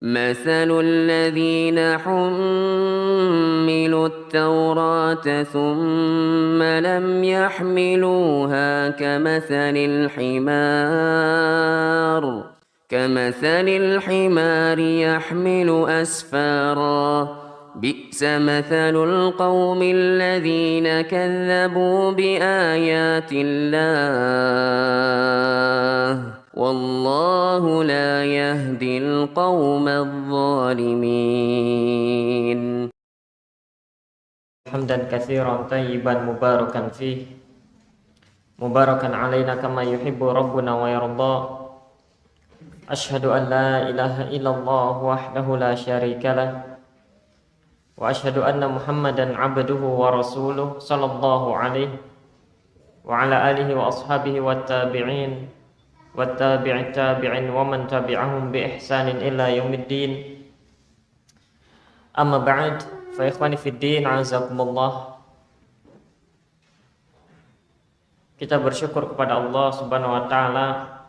مثل الذين حملوا التوراة ثم لم يحملوها كمثل الحمار يحمل أسفارا بئس مثل القوم الذين كذبوا بآيات الله والله لا يهدي القوم الظالمين. حمدا كثيرا طيبا مباركا فيه مباركا علينا كما يحب ربنا ويرضى. أشهد أن لا إله إلا الله وحده لا شريك له وأشهد أن محمدا عبده ورسوله صلى الله عليه وعلى آله وأصحابه والتابعين والتابع التابعين ومن تبعهم بإحسان إلى يوم الدين. أما بعد فإخواني في الدين azakumullah. Kita bersyukur kepada Allah Subhanahu wa taala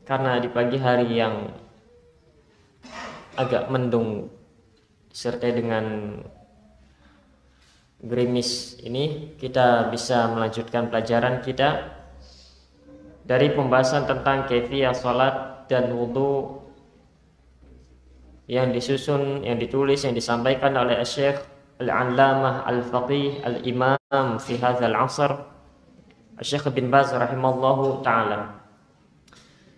karena di pagi hari yang agak mendung disertai dengan gerimis ini kita bisa melanjutkan pelajaran kita dari pembahasan tentang kaifiyah salat dan wudu yang disusun, yang ditulis, yang disampaikan oleh Syekh Al-Allamah Al-Faqih Al-Imam fi hadzal 'asr Syekh bin Baz rahimallahu taala.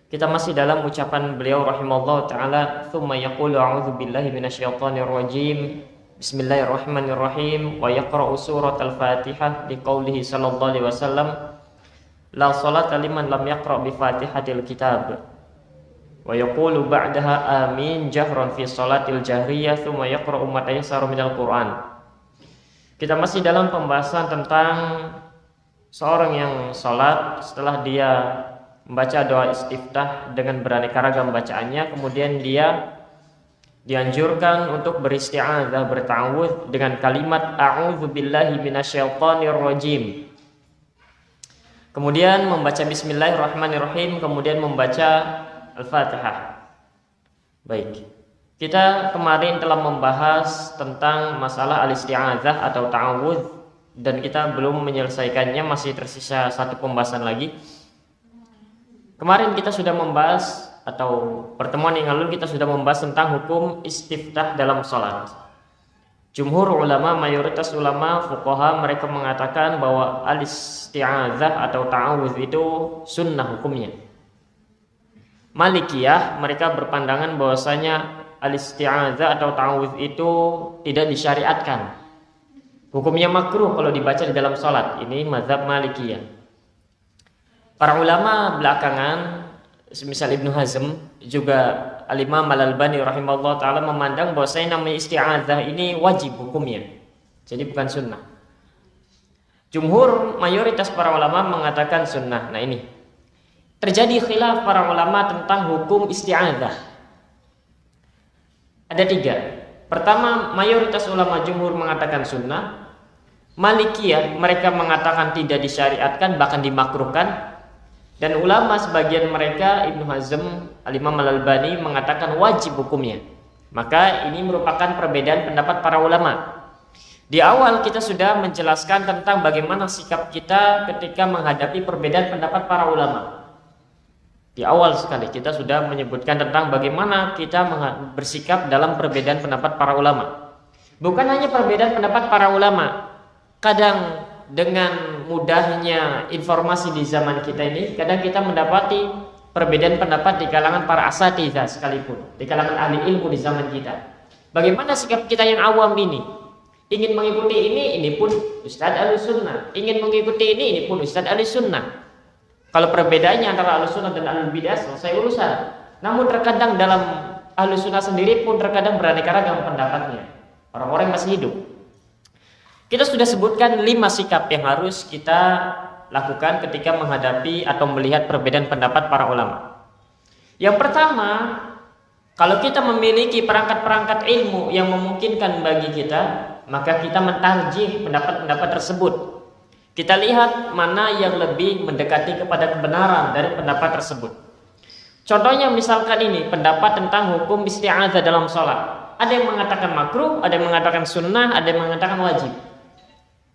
Kita masih dalam ucapan beliau rahimallahu taala, "Tsumma yaqulu a'udzu billahi minasyaitonir rajim. Bismillahirrahmanirrahim wa yaqra'u suratal Fatihah liqaulihi sallallahu alaihi wasallam la salata liman lam yaqra' bi Fatihatil kitab." Wa yaqulu ba'daha amin jahran fi salatil jahriyah thumma yaqra'u ma tayassara minal Qur'an. Kita masih dalam pembahasan tentang seorang yang salat setelah dia membaca doa istiftah dengan beraneka ragam bacaannya, kemudian dia dianjurkan untuk beristi'adzah, berta'awudz dengan kalimat a'udzu billahi minasyaitonir rajim. Kemudian membaca bismillahirrahmanirrahim, kemudian membaca Al-Fatihah. Baik. Kita kemarin telah membahas tentang masalah al-isti'adzah atau ta'awudz dan kita belum menyelesaikannya, masih tersisa satu pembahasan lagi. Kemarin kita sudah membahas, atau pertemuan yang lalu kita sudah membahas tentang hukum istiftah dalam salat. Jumhur ulama, mayoritas ulama fuqaha, mereka mengatakan bahwa al-isti'adzah atau ta'awudz itu sunnah hukumnya. Malikiyah mereka berpandangan bahwasanya al-isti'adzah atau ta'awudz itu tidak disyariatkan. Hukumnya makruh kalau dibaca di dalam salat. Ini mazhab Malikiyah. Para ulama belakangan, semisal Ibnu Hazm, juga Al-Imam Al-Albani rahimahullah ta'ala memandang bahwasanya namanya isti'adzah ini wajib hukumnya, jadi bukan sunnah. Jumhur mayoritas para ulama mengatakan sunnah. Nah ini terjadi khilaf para ulama tentang hukum isti'adzah. Ada tiga. Pertama, mayoritas ulama jumhur mengatakan sunnah. Malikiyah mereka mengatakan tidak disyariatkan, bahkan dimakruhkan. Dan ulama sebagian mereka, Ibnu Hazm, Al-Imam Al-Albani mengatakan wajib hukumnya. Maka ini merupakan perbedaan pendapat para ulama. Di awal kita sudah menjelaskan tentang bagaimana sikap kita ketika menghadapi perbedaan pendapat para ulama. Di awal sekali kita sudah menyebutkan tentang bagaimana kita bersikap dalam perbedaan pendapat para ulama. Bukan hanya perbedaan pendapat para ulama. Kadang dengan mudahnya informasi di zaman kita ini, kadang kita mendapati perbedaan pendapat di kalangan para asatidzah sekalipun, di kalangan ahli ilmu di zaman kita. Bagaimana sikap kita yang awam ini? Ingin mengikuti ini pun Ustadz Ahlussunnah. Ingin mengikuti ini pun Ustadz Ahlussunnah. Kalau perbedaannya antara Ahlussunnah dan Ahlul Bidah selesai urusan. Namun terkadang dalam Ahlussunnah sendiri pun terkadang beraneka ragam pendapatnya. Orang-orang masih hidup. Kita sudah sebutkan 5 sikap yang harus kita lakukan ketika menghadapi atau melihat perbedaan pendapat para ulama. Yang pertama, kalau kita memiliki perangkat-perangkat ilmu yang memungkinkan bagi kita, maka kita mentarjih pendapat-pendapat tersebut. Kita lihat mana yang lebih mendekati kepada kebenaran dari pendapat tersebut. Contohnya misalkan ini pendapat tentang hukum isti'adzah dalam sholat. Ada yang mengatakan makruh, ada yang mengatakan sunnah, ada yang mengatakan wajib.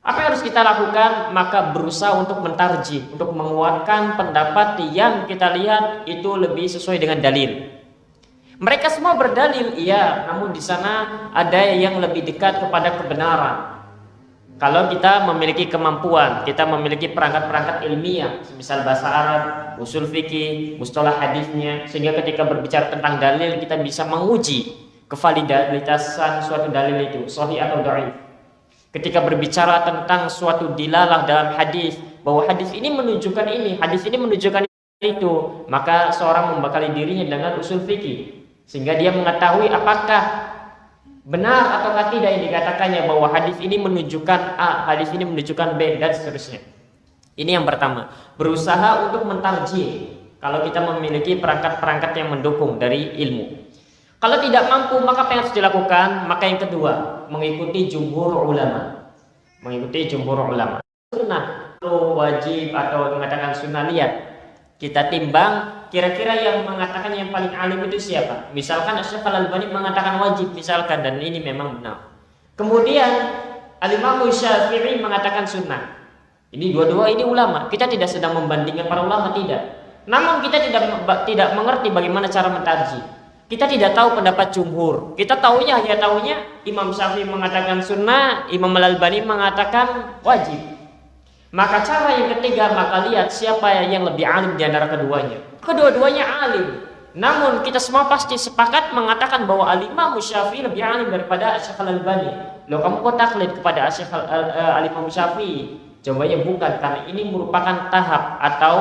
Apa yang harus kita lakukan? Maka berusaha untuk mentarjih, untuk menguatkan pendapat yang kita lihat itu lebih sesuai dengan dalil. Mereka semua berdalil, iya, namun di sana ada yang lebih dekat kepada kebenaran. Kalau kita memiliki kemampuan, kita memiliki perangkat-perangkat ilmiah, misal bahasa Arab, usul fikih, mustalah hadisnya, sehingga ketika berbicara tentang dalil kita bisa menguji kevaliditasan suatu dalil itu, sahih atau dhaif. Ketika berbicara tentang suatu dilalah dalam hadis, bahwa hadis ini menunjukkan ini, hadis ini menunjukkan itu, maka seorang membekali dirinya dengan usul fikih, sehingga dia mengetahui apakah benar ataukah tidak yang dikatakannya, bahwa hadis ini menunjukkan A, hadis ini menunjukkan B, dan seterusnya. Ini yang pertama, berusaha untuk mentarjih kalau kita memiliki perangkat-perangkat yang mendukung dari ilmu. Kalau tidak mampu, maka apa yang harus dilakukan? Maka yang kedua, mengikuti jumhur ulama. Mengikuti jumhur ulama. Sunnah, wajib atau mengatakan sunnah, lihat, kita timbang kira-kira yang mengatakan yang paling alim itu siapa. Misalkan Syekh Al-Albani mengatakan wajib misalkan, dan ini memang benar. Kemudian Al-Imam Syafi'i mengatakan sunnah. Ini dua-dua ini ulama. Kita tidak sedang membandingkan para ulama, tidak. Namun kita tidak mengerti bagaimana cara mentarjih. Kita tidak tahu pendapat jumhur. Kita hanya tahunya Imam Syafi'i mengatakan sunnah, Imam Al-Albani mengatakan wajib. Maka cara yang ketiga, maka lihat siapa yang lebih alim di antara keduanya. Kedua-duanya alim. Namun kita semua pasti sepakat mengatakan bahwa Al-Imam Syafi'i lebih alim daripada Syekh Al-Albani. Loh, kamu kok taklid kepada Syekh Al-Imam Syafi'i? Jawabannya bukan, karena ini merupakan tahap atau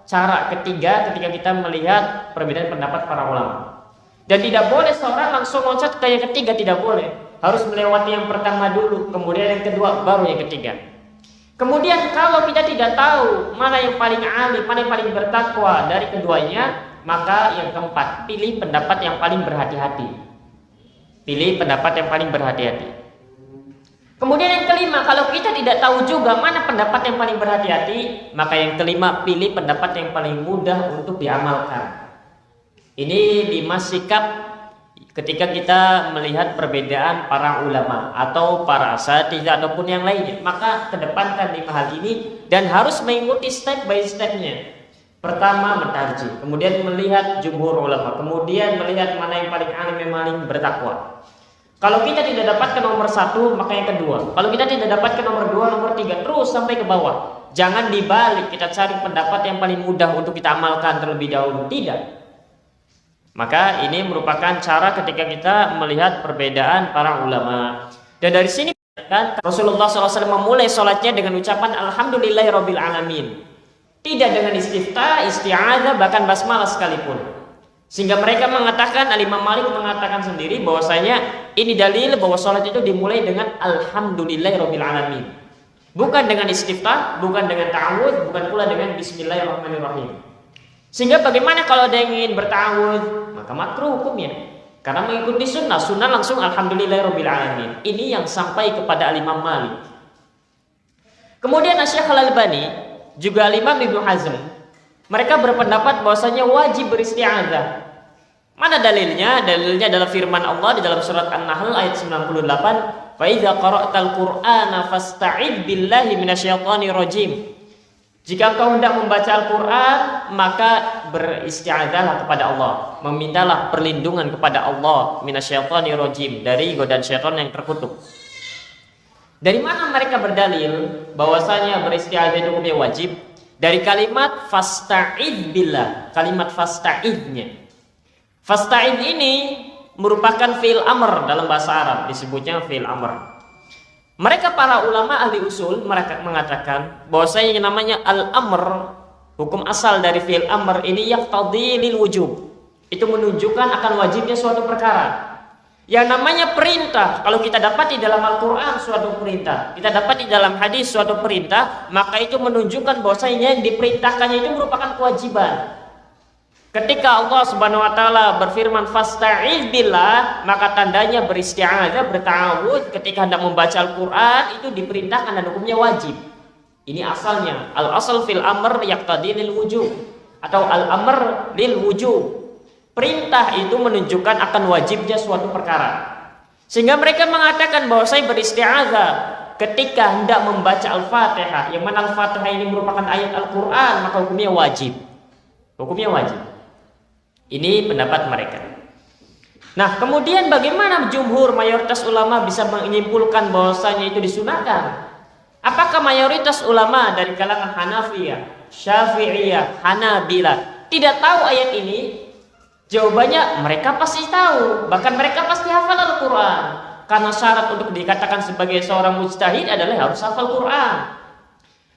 cara ketiga ketika kita melihat perbedaan pendapat para ulama. Dan tidak boleh seorang langsung loncat ke yang ketiga, tidak boleh. Harus melewati yang pertama dulu, kemudian yang kedua, baru yang ketiga. Kemudian kalau kita tidak tahu mana yang paling alim, mana yang paling bertakwa dari keduanya, maka yang keempat, pilih pendapat yang paling berhati-hati. Pilih pendapat yang paling berhati-hati. Kemudian yang kelima, kalau kita tidak tahu juga mana pendapat yang paling berhati-hati, maka yang kelima, pilih pendapat yang paling mudah untuk diamalkan. Ini 5 sikap ketika kita melihat perbedaan para ulama atau para asatidz ataupun yang lainnya, maka kedepankan 5 hal ini dan harus mengikuti step by stepnya. Pertama, mentarjih, kemudian melihat jumhur ulama, kemudian melihat mana yang paling alim, yang paling bertakwa. Kalau kita tidak dapatkan nomor 1, maka yang kedua. Kalau kita tidak dapatkan nomor 2, nomor 3, terus sampai ke bawah. Jangan dibalik, kita cari pendapat yang paling mudah untuk kita amalkan terlebih dahulu. Tidak. Maka ini merupakan cara ketika kita melihat perbedaan para ulama. Dan dari sini kan Rasulullah SAW memulai sholatnya dengan ucapan Alhamdulillahirabbil alamin. Tidak dengan istiftah, isti'adzah, bahkan basmalah sekalipun. Sehingga mereka mengatakan, Al-Imam Malik mengatakan sendiri bahwasanya ini dalil bahwa sholat itu dimulai dengan Alhamdulillahirabbil alamin. Bukan dengan istiftah, bukan dengan ta'awudz, bukan pula dengan Bismillahirrahmanirrahim. Sehingga bagaimana kalau ada yang ingin berta'awudz, maka makruh hukumnya. Karena mengikuti sunnah, sunnah langsung Alhamdulillahirabbil alamin. Ini yang sampai kepada Al-Imam Malik. Kemudian Syekh Al-Albani, juga Al-Imam Ibnu Hazm, mereka berpendapat bahwasanya wajib beristi'adzah. Mana dalilnya? Dalilnya adalah firman Allah di dalam surat An-Nahl ayat 98, "Fa idza qara'tal Qur'ana fasta'idz billahi minasyaitonir rajim." Jika engkau hendak membaca Al-Quran, maka beristi'adzahlah kepada Allah, memintalah perlindungan kepada Allah minasyaitonir rajim, dari godaan syaitan yang terkutuk. Dari mana mereka berdalil bahwasanya beristi'adzah itu hukumnya wajib? Dari kalimat fasta'idz billah, kalimat fasta'idz-nya. Fasta'idz ini merupakan fi'il amr dalam bahasa Arab, disebutnya fi'il amr. Mereka para ulama ahli usul mereka mengatakan bahwasanya yang namanya al-amr, hukum asal dari fi'il amr ini yaqtadhi lil wujub. Itu menunjukkan akan wajibnya suatu perkara. Yang namanya perintah, kalau kita dapat di dalam Al-Qur'an suatu perintah, kita dapat di dalam hadis suatu perintah, maka itu menunjukkan bahwasanya yang diperintahkannya itu merupakan kewajiban. Ketika Allah Subhanahu wa taala berfirman fasta'idz billah, maka tandanya beristi'adzah, berta'awudz ketika hendak membaca Al-Qur'an itu diperintahkan dan hukumnya wajib. Ini asalnya. Al-asal fil amr yaqtadi lil wujub. atau al-amr lil wujub. Perintah itu menunjukkan akan wajibnya suatu perkara. Sehingga mereka mengatakan bahwa saya beristi'adzah ketika hendak membaca Al-Fatihah, yang mana Al-Fatihah ini merupakan ayat Al-Quran, maka hukumnya wajib. Hukumnya wajib. Ini pendapat mereka. Nah, kemudian bagaimana jumhur mayoritas ulama bisa menyimpulkan bahwasanya itu disunahkan? Apakah mayoritas ulama dari kalangan Hanafiyah, Syafi'iyah, Hanabilah tidak tahu ayat ini? Jawabannya mereka pasti tahu, bahkan mereka pasti hafal Al-Quran. Karena syarat untuk dikatakan sebagai seorang mujtahid adalah harus hafal Quran.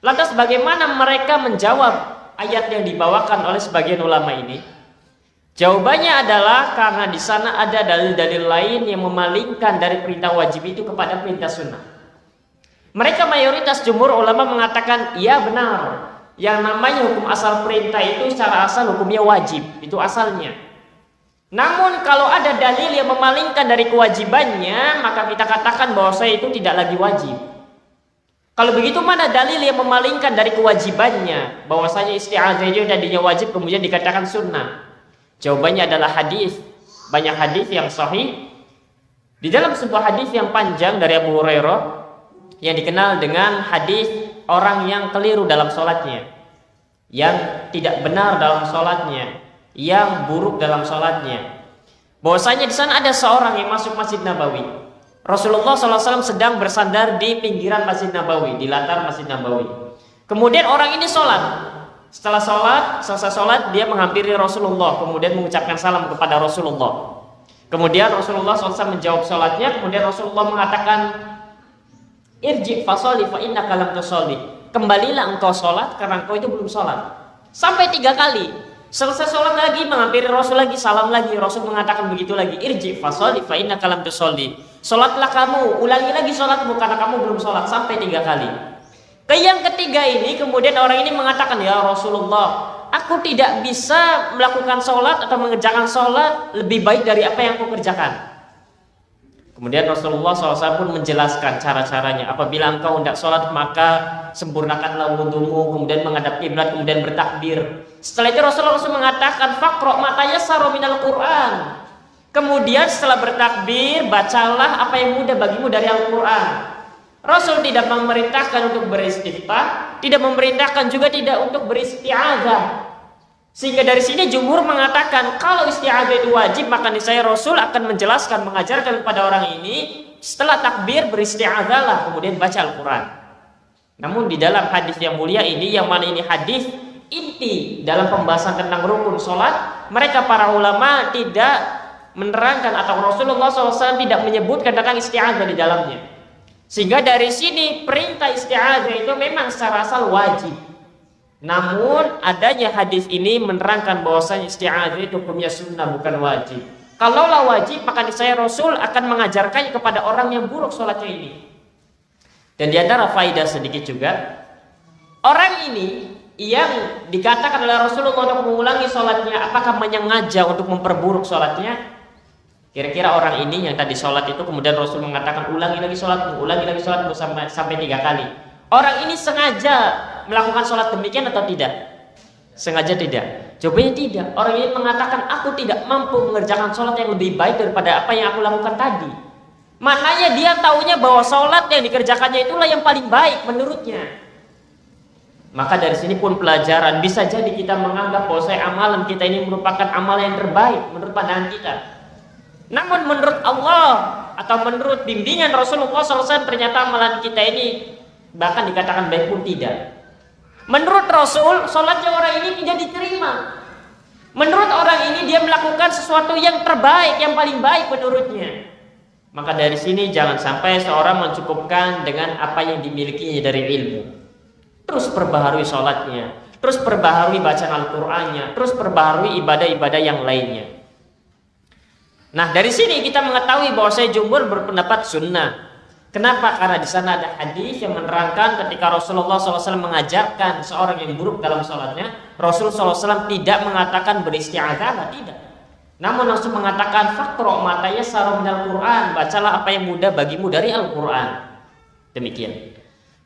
Lantas bagaimana mereka menjawab ayat yang dibawakan oleh sebagian ulama ini? Jawabannya adalah karena di sana ada dalil-dalil lain yang memalingkan dari perintah wajib itu kepada perintah sunnah. Mereka mayoritas jumhur ulama mengatakan, iya benar, yang namanya hukum asal perintah itu secara asal hukumnya wajib, itu asalnya. Namun kalau ada dalil yang memalingkan dari kewajibannya, maka kita katakan bahwa saya itu tidak lagi wajib. Kalau begitu mana dalil yang memalingkan dari kewajibannya, bahwasanya isti'adzah itu tadinya wajib kemudian dikatakan sunnah? Jawabannya adalah hadis. Banyak hadis yang sahih. Di dalam sebuah hadis yang panjang dari Abu Hurairah yang dikenal dengan hadis orang yang keliru dalam sholatnya, yang tidak benar dalam sholatnya, yang buruk dalam sholatnya. Bahwasanya di sana ada seorang yang masuk Masjid Nabawi. Rasulullah SAW sedang bersandar di pinggiran Masjid Nabawi, di latar Masjid Nabawi. Kemudian orang ini sholat. Setelah selesai sholat, dia menghampiri Rasulullah, kemudian mengucapkan salam kepada Rasulullah. Kemudian Rasulullah SAW menjawab sholatnya. Kemudian Rasulullah mengatakan, irji fasoli fa innaka lam tusolli. Kembalilah engkau sholat karena engkau itu belum sholat. Sampai 3 kali. Selesai sholat lagi, menghampiri Rasul lagi, salam lagi. Rasul mengatakan begitu lagi, irji fasoli fa innaka lam tusolli. Sholatlah kamu, ulangi lagi sholatmu karena kamu belum sholat. Sampai 3 kali. Ke yang ketiga ini, kemudian orang ini mengatakan, ya Rasulullah, aku tidak bisa melakukan sholat atau mengerjakan sholat lebih baik dari apa yang aku kerjakan. Kemudian Rasulullah SAW pun menjelaskan cara-caranya. Apabila engkau hendak sholat, maka sempurnakanlah wudumu, kemudian menghadap kiblat, kemudian bertakbir. Setelah itu Rasulullah SAW mengatakan, faqra' ma tayassara minal Qur'an. Kemudian setelah bertakbir, bacalah apa yang mudah bagimu dari Al-Quran. Rasul tidak memerintahkan untuk beristighfar, tidak memerintahkan juga tidak untuk beristi'adzah. Sehingga dari sini jumhur mengatakan kalau isti'adzah itu wajib, maka niscaya Rasul akan menjelaskan, mengajarkan kepada orang ini setelah takbir beristi'adzahlah, kemudian baca Al-Quran. Namun di dalam hadis yang mulia ini, yang mana ini hadis inti dalam pembahasan tentang rukun sholat, mereka para ulama tidak menerangkan atau Rasulullah SAW tidak menyebutkan tentang isti'adzah di dalamnya. Sehingga dari sini perintah isti'adzah itu memang secara asal wajib. Namun adanya hadis ini menerangkan bahwasanya isti'adzah itu hukumnya sunnah, bukan wajib. Kalaulah wajib, maka niscaya Rasul akan mengajarkannya kepada orang yang buruk sholatnya ini. Dan di antara faidah sedikit juga, orang ini yang dikatakan oleh Rasulullah untuk mengulangi sholatnya, apakah menyengaja untuk memperburuk sholatnya? Kira-kira orang ini yang tadi sholat itu kemudian Rasul mengatakan ulangi lagi sholatmu sampai 3 kali. Orang ini sengaja melakukan sholat demikian atau tidak? Sengaja tidak. Jawabannya tidak. Orang ini mengatakan aku tidak mampu mengerjakan sholat yang lebih baik daripada apa yang aku lakukan tadi. Maknanya dia taunya bahwa sholat yang dikerjakannya itulah yang paling baik menurutnya. Maka dari sini pun pelajaran, bisa jadi kita menganggap bahwa amalan kita ini merupakan amalan yang terbaik menurut pandangan kita. Namun menurut Allah atau menurut bimbingan Rasulullah SAW ternyata amalan kita ini bahkan dikatakan baik pun tidak. Menurut Rasul, sholatnya orang ini tidak diterima. Menurut orang ini dia melakukan sesuatu yang terbaik, yang paling baik menurutnya. Maka dari sini jangan sampai seorang mencukupkan dengan apa yang dimilikinya dari ilmu. Terus perbaharui sholatnya, terus perbaharui bacaan Al-Qur'annya, terus perbaharui ibadah-ibadah yang lainnya. Nah, dari sini kita mengetahui bahwa saya jumhur berpendapat sunnah. Kenapa? Karena di sana ada hadis yang menerangkan ketika Rasulullah SAW mengajarkan seorang yang buruk dalam sholatnya, Rasulullah SAW tidak mengatakan beristi'adzah, tidak. Namun langsung mengatakan faqra' ma tayassara minal Qur'an, bacalah apa yang mudah bagimu dari Al-Qur'an. Demikian.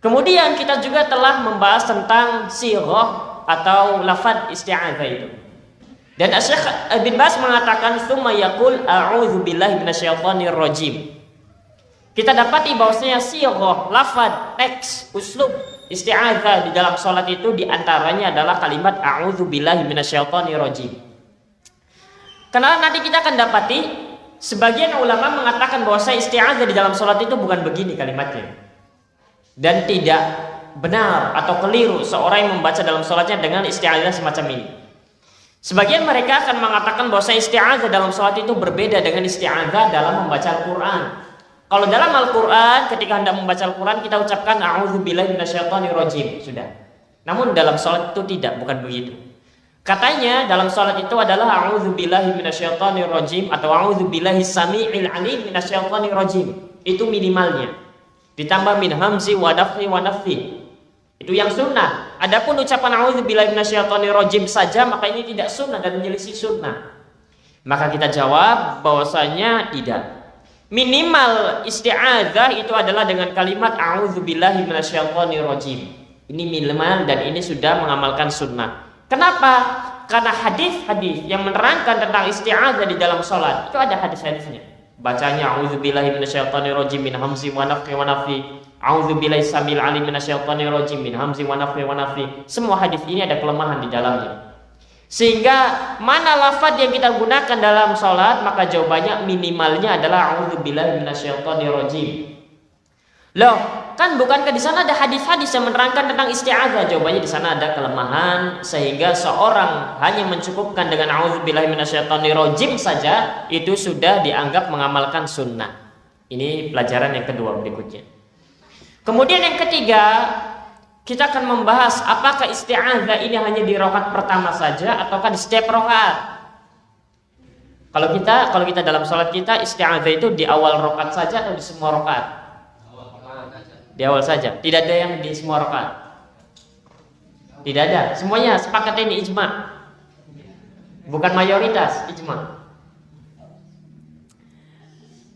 Kemudian kita juga telah membahas tentang sighah atau lafaz isti'adzah itu. Dan Syekh Ibn Baz mengatakan tsumma yaqul a'udzu billahi minasyaitonir rajim. Kita dapati bahwasanya sighah, lafaz, teks, uslub isti'adzah di dalam salat itu diantaranya adalah kalimat a'udzu billahi minasyaitonir rajim. Karena nanti kita akan dapati sebagian ulama mengatakan bahwa isti'adzah di dalam salat itu bukan begini kalimatnya. Dan tidak benar atau keliru seorang yang membaca dalam salatnya dengan isti'adzah semacam ini. Sebagian mereka akan mengatakan bahwa isti'adzah dalam salat itu berbeda dengan isti'adzah dalam membaca Al-Quran. Kalau dalam Al-Quran ketika hendak membaca Al-Quran kita ucapkan a'udzubillahi minasyaitonirrajim, sudah. Namun dalam salat itu tidak, bukan begitu. Katanya dalam salat itu adalah a'udzubillahi minasyaitonirrajim atau a'udzubillahi samii'il alim minasyaitonirrajim. Itu minimalnya. Ditambah min hamzi wa nafthi wa nafthi. Itu yang sunnah. Adapun ucapan a'udzubillahi minasyaitonirrajim saja maka ini tidak sunnah dan menyelisih sunnah. Maka kita jawab bahwasanya tidak. Minimal isti'adzah itu adalah dengan kalimat a'udzubillahi minasyaitonirrajim. Ini minimal dan ini sudah mengamalkan sunnah. Kenapa? Karena hadis-hadis yang menerangkan tentang isti'adzah di dalam sholat itu ada hadis-hadisnya. Bacanya a'udzubillahi minasyaitonirrajim min hamzi wa nafthi wa nafthi, a'udzubillahi samil alim minasyaitonirrajim min hamzi wa nafthi wa nafthi. Semua hadis ini ada kelemahan di dalamnya. Sehingga mana lafaz yang kita gunakan dalam salat maka jawabannya minimalnya adalah a'udzubillahi minasyaitonirrajim. Loh, kan bukankah di sana ada hadis-hadis yang menerangkan tentang isti'adzah? Jawabannya di sana ada kelemahan sehingga seorang hanya mencukupkan dengan a'udzubillahi minasyaitonirrajim saja itu sudah dianggap mengamalkan sunnah. Ini pelajaran yang kedua berikutnya. Kemudian yang ketiga, kita akan membahas apakah isti'adzah ini hanya di rakaat pertama saja ataukah di setiap rakaat. Kalau kita dalam sholat kita isti'adzah itu di awal rakaat saja atau di semua rakaat? Di awal saja, tidak ada yang di semua rakaat. Tidak ada, semuanya sepakat ini ijma. Bukan mayoritas, ijma.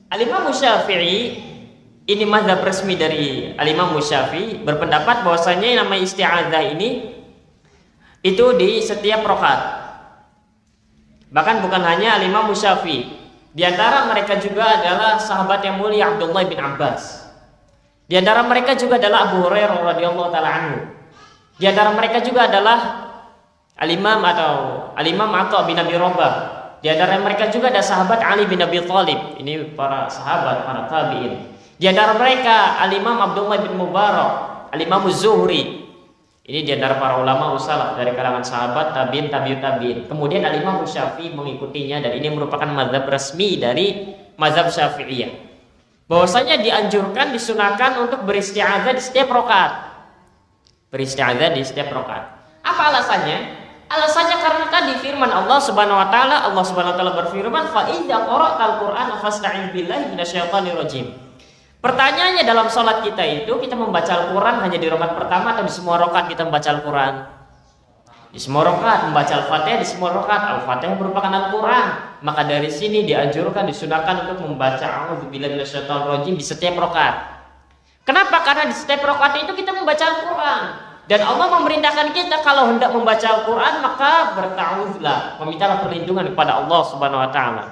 Al-Imam Syafi'i, ini mazhab resmi dari Al-Imam Syafi'i, berpendapat bahwasanya nama isti'adzah ini itu di setiap rakaat. Bahkan bukan hanya Al-Imam Syafi'i. Di antara mereka juga adalah sahabat yang mulia Abdullah bin Abbas. Di antara mereka juga adalah Abu Hurairah radhiyallahu taala anhu. Di antara mereka juga adalah Al-Imam Atha bin Abi Rabah. Di antara mereka juga ada sahabat Ali bin Abi Thalib. Ini para sahabat, para tabi'in. Di antara mereka Al-Imam Abdullah bin Mubarak, Al-Imam Az-Zuhri. Ini di antara para ulama salaf dari kalangan sahabat, tabi'in, tabi'ut tabi'in. Kemudian Al-Imam Syafi'i mengikutinya dan ini merupakan mazhab resmi dari mazhab Syafi'iyah. Bahwasanya dianjurkan, disunahkan untuk beristi'adzah di setiap rakaat. Beristi'adzah di setiap rakaat. Apa alasannya? Alasannya karena tadi firman Allah Subhanahu wa taala, Allah Subhanahu wa taala berfirman, "Fa idza qara'tal Qur'ana fasta'idz billahi minasyaitonirrajim." Pertanyaannya dalam salat kita itu kita membaca Al-Qur'an hanya di rakaat pertama atau di semua rakaat kita membaca Al-Qur'an? Di semua rakaat membaca Al-Fatihah, di semua rakaat Al-Fatihah merupakan Al-Qur'an. Maka dari sini dianjurkan, disunahkan untuk membaca a'udzubillahi minasyaitonirrajim di setiap rakaat. Kenapa? Karena di setiap rakaat itu kita membaca Al-Qur'an. Dan Allah memerintahkan kita kalau hendak membaca Al-Qur'an maka berta'awudzlah, memintalah perlindungan kepada Allah Subhanahu wa taala.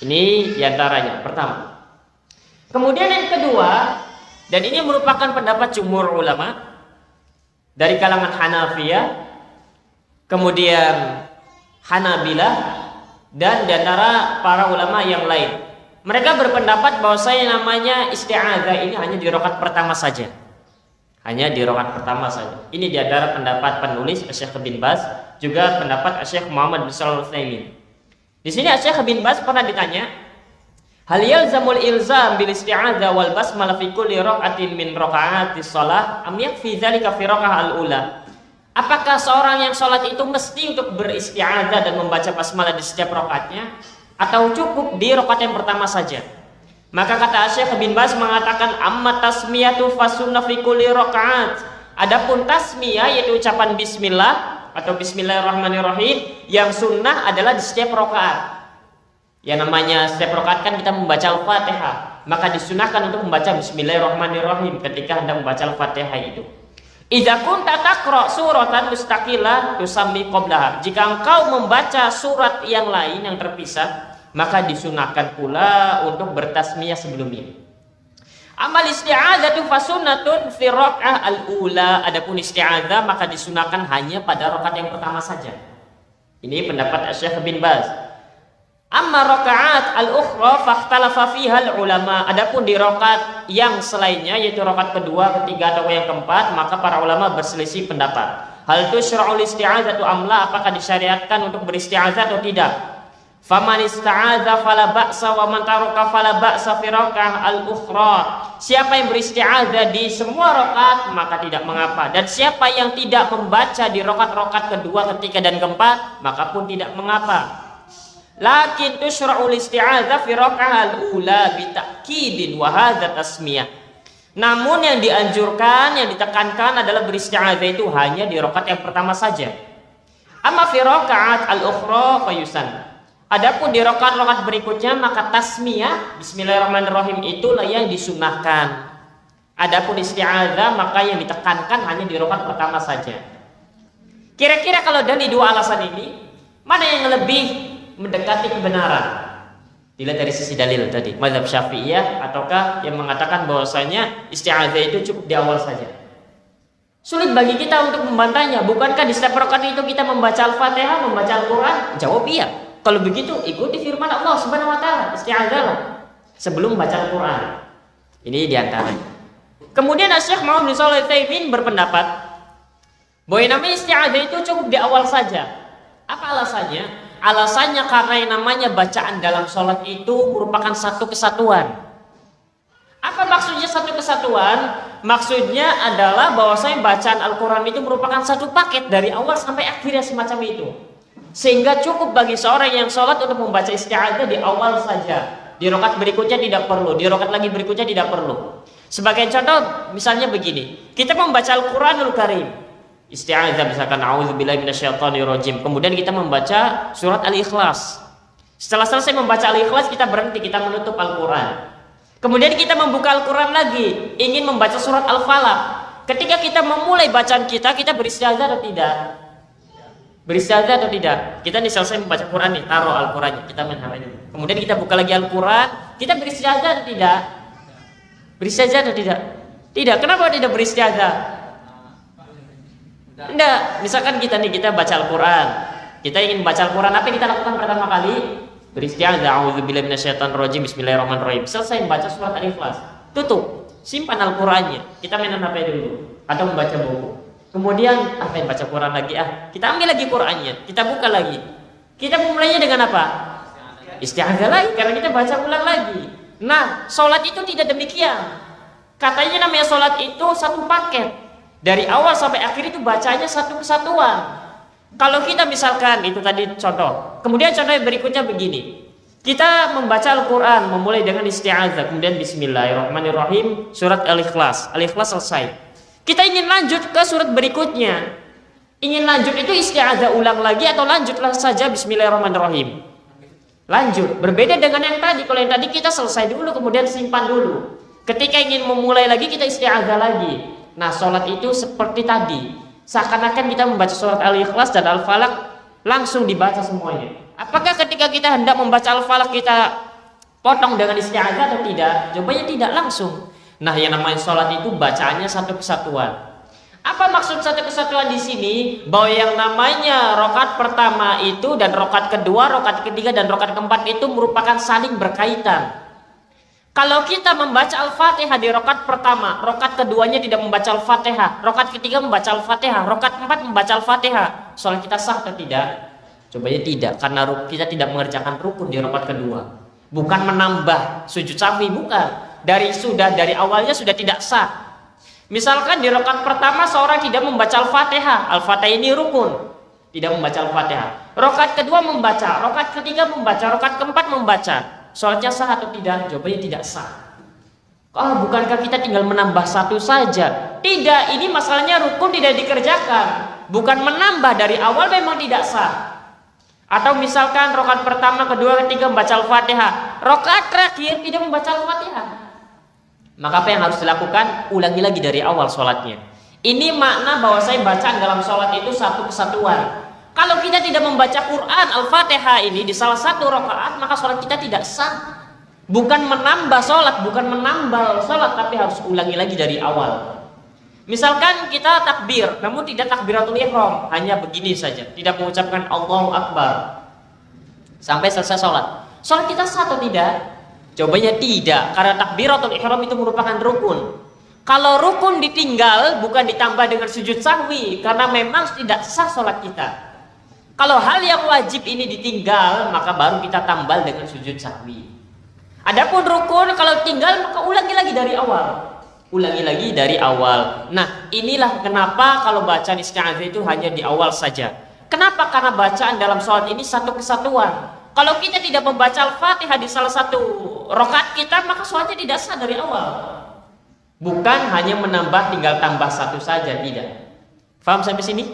Ini diantaranya pertama. Kemudian yang kedua, dan ini merupakan pendapat jumhur ulama dari kalangan Hanafiyah, kemudian Hanabilah, dan di antara para ulama yang lain. Mereka berpendapat bahwa namanya isti'adzah ini hanya di rakaat pertama saja. Hanya di rakaat pertama saja. Ini di antara pendapat penulis Syekh bin Baz, juga pendapat Syekh Muhammad bin Shalih Al-Utsaimin. Di sini Syekh bin Baz pernah ditanya, "Hal yalzamul ilzam bil isti'adzah wal basmalah fi kulli raka'atin min raka'atis shalah am yakfi dzalika fi raka'ah al-ula?" Apakah seorang yang sholat itu mesti untuk beristi'adzah dan membaca basmalah di setiap rakaatnya atau cukup di rakaat yang pertama saja? Maka kata Syekh bin Baz mengatakan amma tasmiyatu fasunna fi kulli rakaat. Adapun tasmiyah yaitu ucapan bismillah atau bismillahirrahmanirrahim yang sunnah adalah di setiap rakaat. Yang namanya setiap rakaat kan kita membaca Al-Fatihah, maka disunahkan untuk membaca bismillahirrahmanirrahim ketika hendak membaca Al-Fatihah itu. Idza kunta taqra suratan mustaqillah tusammi qablaha. Jika engkau membaca surat yang lain yang terpisah, maka disunahkan pula untuk bertasmiyah sebelumnya. Amal isti'adzatu fasunnatun fi raka'ah al-ula. Adapun isti'adzah maka disunahkan hanya pada rakaat yang pertama saja. Ini pendapat Syekh bin Baz. Amma rakaat al-ukhra fakhtalafa fiha al-ulama. Adapun di rakaat yang selainnya yaitu rakaat kedua, ketiga atau yang keempat, maka para ulama berselisih pendapat. Hal tusyra'ul isti'adzatu amla, apakah disyariatkan untuk beristi'adzah atau tidak? Faman ista'adza fala ba'sa wa man taraka fala ba'sa fi rakaat al-ukhra. Siapa yang beristi'adzah di semua rakaat maka tidak mengapa, dan siapa yang tidak membaca di rakaat-rakaat kedua, ketiga dan keempat maka pun tidak mengapa. Lakin tusyra'ul isti'adzah fi raka'al ula bi ta'kidin wa hadza tasmiyah. Namun yang dianjurkan, yang ditekankan adalah beristi'adzah itu hanya di rakaat yang pertama saja. Amma fi raka'at al-ukhra fayusan. Adapun di rakaat-rakaat berikutnya maka tasmiyah bismillahirrahmanirrahim itulah yang disunahkan. Adapun isti'adzah maka yang ditekankan hanya di rakaat pertama saja. Kira-kira kalau dari dua alasan ini mana yang lebih mendekati kebenaran? Dilihat dari sisi dalil tadi, mazhab Syafi'iyah ataukah yang mengatakan bahwasanya isti'adzah itu cukup di awal saja. Sulit bagi kita untuk membantahnya. Bukankah di setiap rakaat itu kita membaca Al-Fatihah, membaca Al-Quran? Jawab iya. Kalau begitu ikuti firman Allah Subhanahu wa taala, isti'adzahlah sebelum baca Al-Quran. Ini diantaranya. Kemudian Syekh Muhammad bin Shalih Al-Utsaimin berpendapat bahwa yang namanya isti'adzah itu cukup di awal saja. Apa alasannya? Alasannya karena yang namanya bacaan dalam sholat itu merupakan satu kesatuan. Apa maksudnya satu kesatuan? Maksudnya adalah bahwasanya bacaan Al-Quran itu merupakan satu paket dari awal sampai akhirnya semacam itu. Sehingga cukup bagi seorang yang sholat untuk membaca isti'adzah di awal saja. Di rakaat berikutnya tidak perlu, di rakaat lagi berikutnya tidak perlu. Sebagai contoh misalnya begini, kita membaca Al-Quranul Karim, isti'adzah misalkan a'udzubillahi minasyaitonirrajim. Kemudian kita membaca surat Al-Ikhlas. Setelah selesai membaca Al-Ikhlas kita berhenti, kita menutup Al-Quran. Kemudian kita membuka Al-Quran lagi, ingin membaca surat Al-Falaq. Ketika kita memulai bacaan kita beristi'adzah atau tidak? Beristi'adzah atau tidak? Kita nih selesai membaca Quran nih, taruh Al-Quran, kita menghafal. Kemudian kita buka lagi Al-Quran, kita beristi'adzah atau tidak? Beristi'adzah atau tidak? Tidak. Kenapa tidak beristi'adzah? Enggak, misalkan kita baca Al-Quran, kita ingin baca Al-Quran, apa yang kita lakukan pertama kali? Beristi'adzah, a'udzubillahi minasyaitonirrajim, bismillahirrahmanirrahim. Selesai membaca surat Al-Ikhlas, tutup, simpan Al-Qurannya, kita main HP dulu atau membaca buku. Kemudian apa yang baca Quran lagi? Kita ambil lagi Qurannya, kita buka lagi. Kita memulainya dengan apa? Isti'adzah lagi, karena kita baca ulang lagi. Nah, sholat itu tidak demikian. Katanya namanya sholat itu satu paket. Dari awal sampai akhir itu bacanya satu kesatuan. Kalau kita misalkan, itu tadi contoh. Kemudian contoh yang berikutnya begini. Kita membaca Al-Quran, memulai dengan isti'adzah. Kemudian bismillahirrahmanirrahim, surat Al-Ikhlas. Al-Ikhlas selesai. Kita ingin lanjut ke surat berikutnya. Ingin lanjut itu isti'adzah ulang lagi atau lanjutlah saja bismillahirrahmanirrahim. Lanjut. Berbeda dengan yang tadi. Kalau yang tadi kita selesai dulu kemudian simpan dulu. Ketika ingin memulai lagi kita isti'adzah lagi. Nah, sholat itu seperti tadi. Seakan-akan kita membaca surat Al-Ikhlas dan Al-Falaq langsung dibaca semuanya. Apakah ketika kita hendak membaca Al-Falaq kita potong dengan isti'adzah atau tidak? Jawabannya tidak langsung. Nah, yang namanya sholat itu bacaannya satu kesatuan. Apa maksud satu kesatuan di sini? Bahwa yang namanya rakaat pertama itu dan rakaat kedua, rakaat ketiga dan rakaat keempat itu merupakan saling berkaitan. Kalau kita membaca Al-Fatihah di rakaat pertama, rakaat keduanya tidak membaca Al-Fatihah, rakaat ketiga membaca Al-Fatihah, rakaat keempat membaca Al-Fatihah, sholat kita sah atau tidak? Coba tidak, karena kita tidak mengerjakan rukun di rakaat kedua. Bukan menambah sujud sahwi, bukan. Dari awalnya sudah tidak sah. Misalkan di rakaat pertama seorang tidak membaca Al-Fatihah. Al-Fatihah ini rukun, tidak membaca Al-Fatihah. Rakaat kedua membaca, rakaat ketiga membaca, rakaat keempat membaca. Sholatnya sah atau tidak? Jawabannya tidak sah. Bukankah kita tinggal menambah satu saja? Tidak, ini masalahnya rukun tidak dikerjakan. Bukan menambah, dari awal memang tidak sah. Atau misalkan rakaat pertama, kedua, ketiga membaca Al-Fatihah, rakaat terakhir tidak membaca Al-Fatihah. Maka apa yang harus dilakukan? Ulangi lagi dari awal sholatnya. Ini makna bahwa saya bacaan dalam sholat itu satu kesatuan. Kalau kita tidak membaca Quran Al-Fatihah ini di salah satu rakaat, maka sholat kita tidak sah. Bukan menambah sholat, bukan menambal sholat, tapi harus ulangi lagi dari awal. Misalkan kita takbir, namun tidak takbiratul ihram, hanya begini saja, tidak mengucapkan Allahu Akbar sampai selesai sholat. Sholat kita sah atau tidak? Jawabannya tidak, karena takbiratul ihram itu merupakan rukun. Kalau rukun ditinggal, bukan ditambah dengan sujud sahwi, karena memang tidak sah sholat kita. Kalau hal yang wajib ini ditinggal, maka baru kita tambal dengan sujud sahwi. Adapun rukun, kalau tinggal, maka ulangi lagi dari awal. Ulangi lagi dari awal. Nah, inilah kenapa kalau bacaan isti'adzah itu hanya di awal saja. Kenapa? Karena bacaan dalam sholat ini satu kesatuan. Kalau kita tidak membaca Al-Fatihah di salah satu rakaat kita, maka sholatnya tidak sah dari awal. Bukan hanya menambah tinggal tambah satu saja, tidak. Faham sampai sini?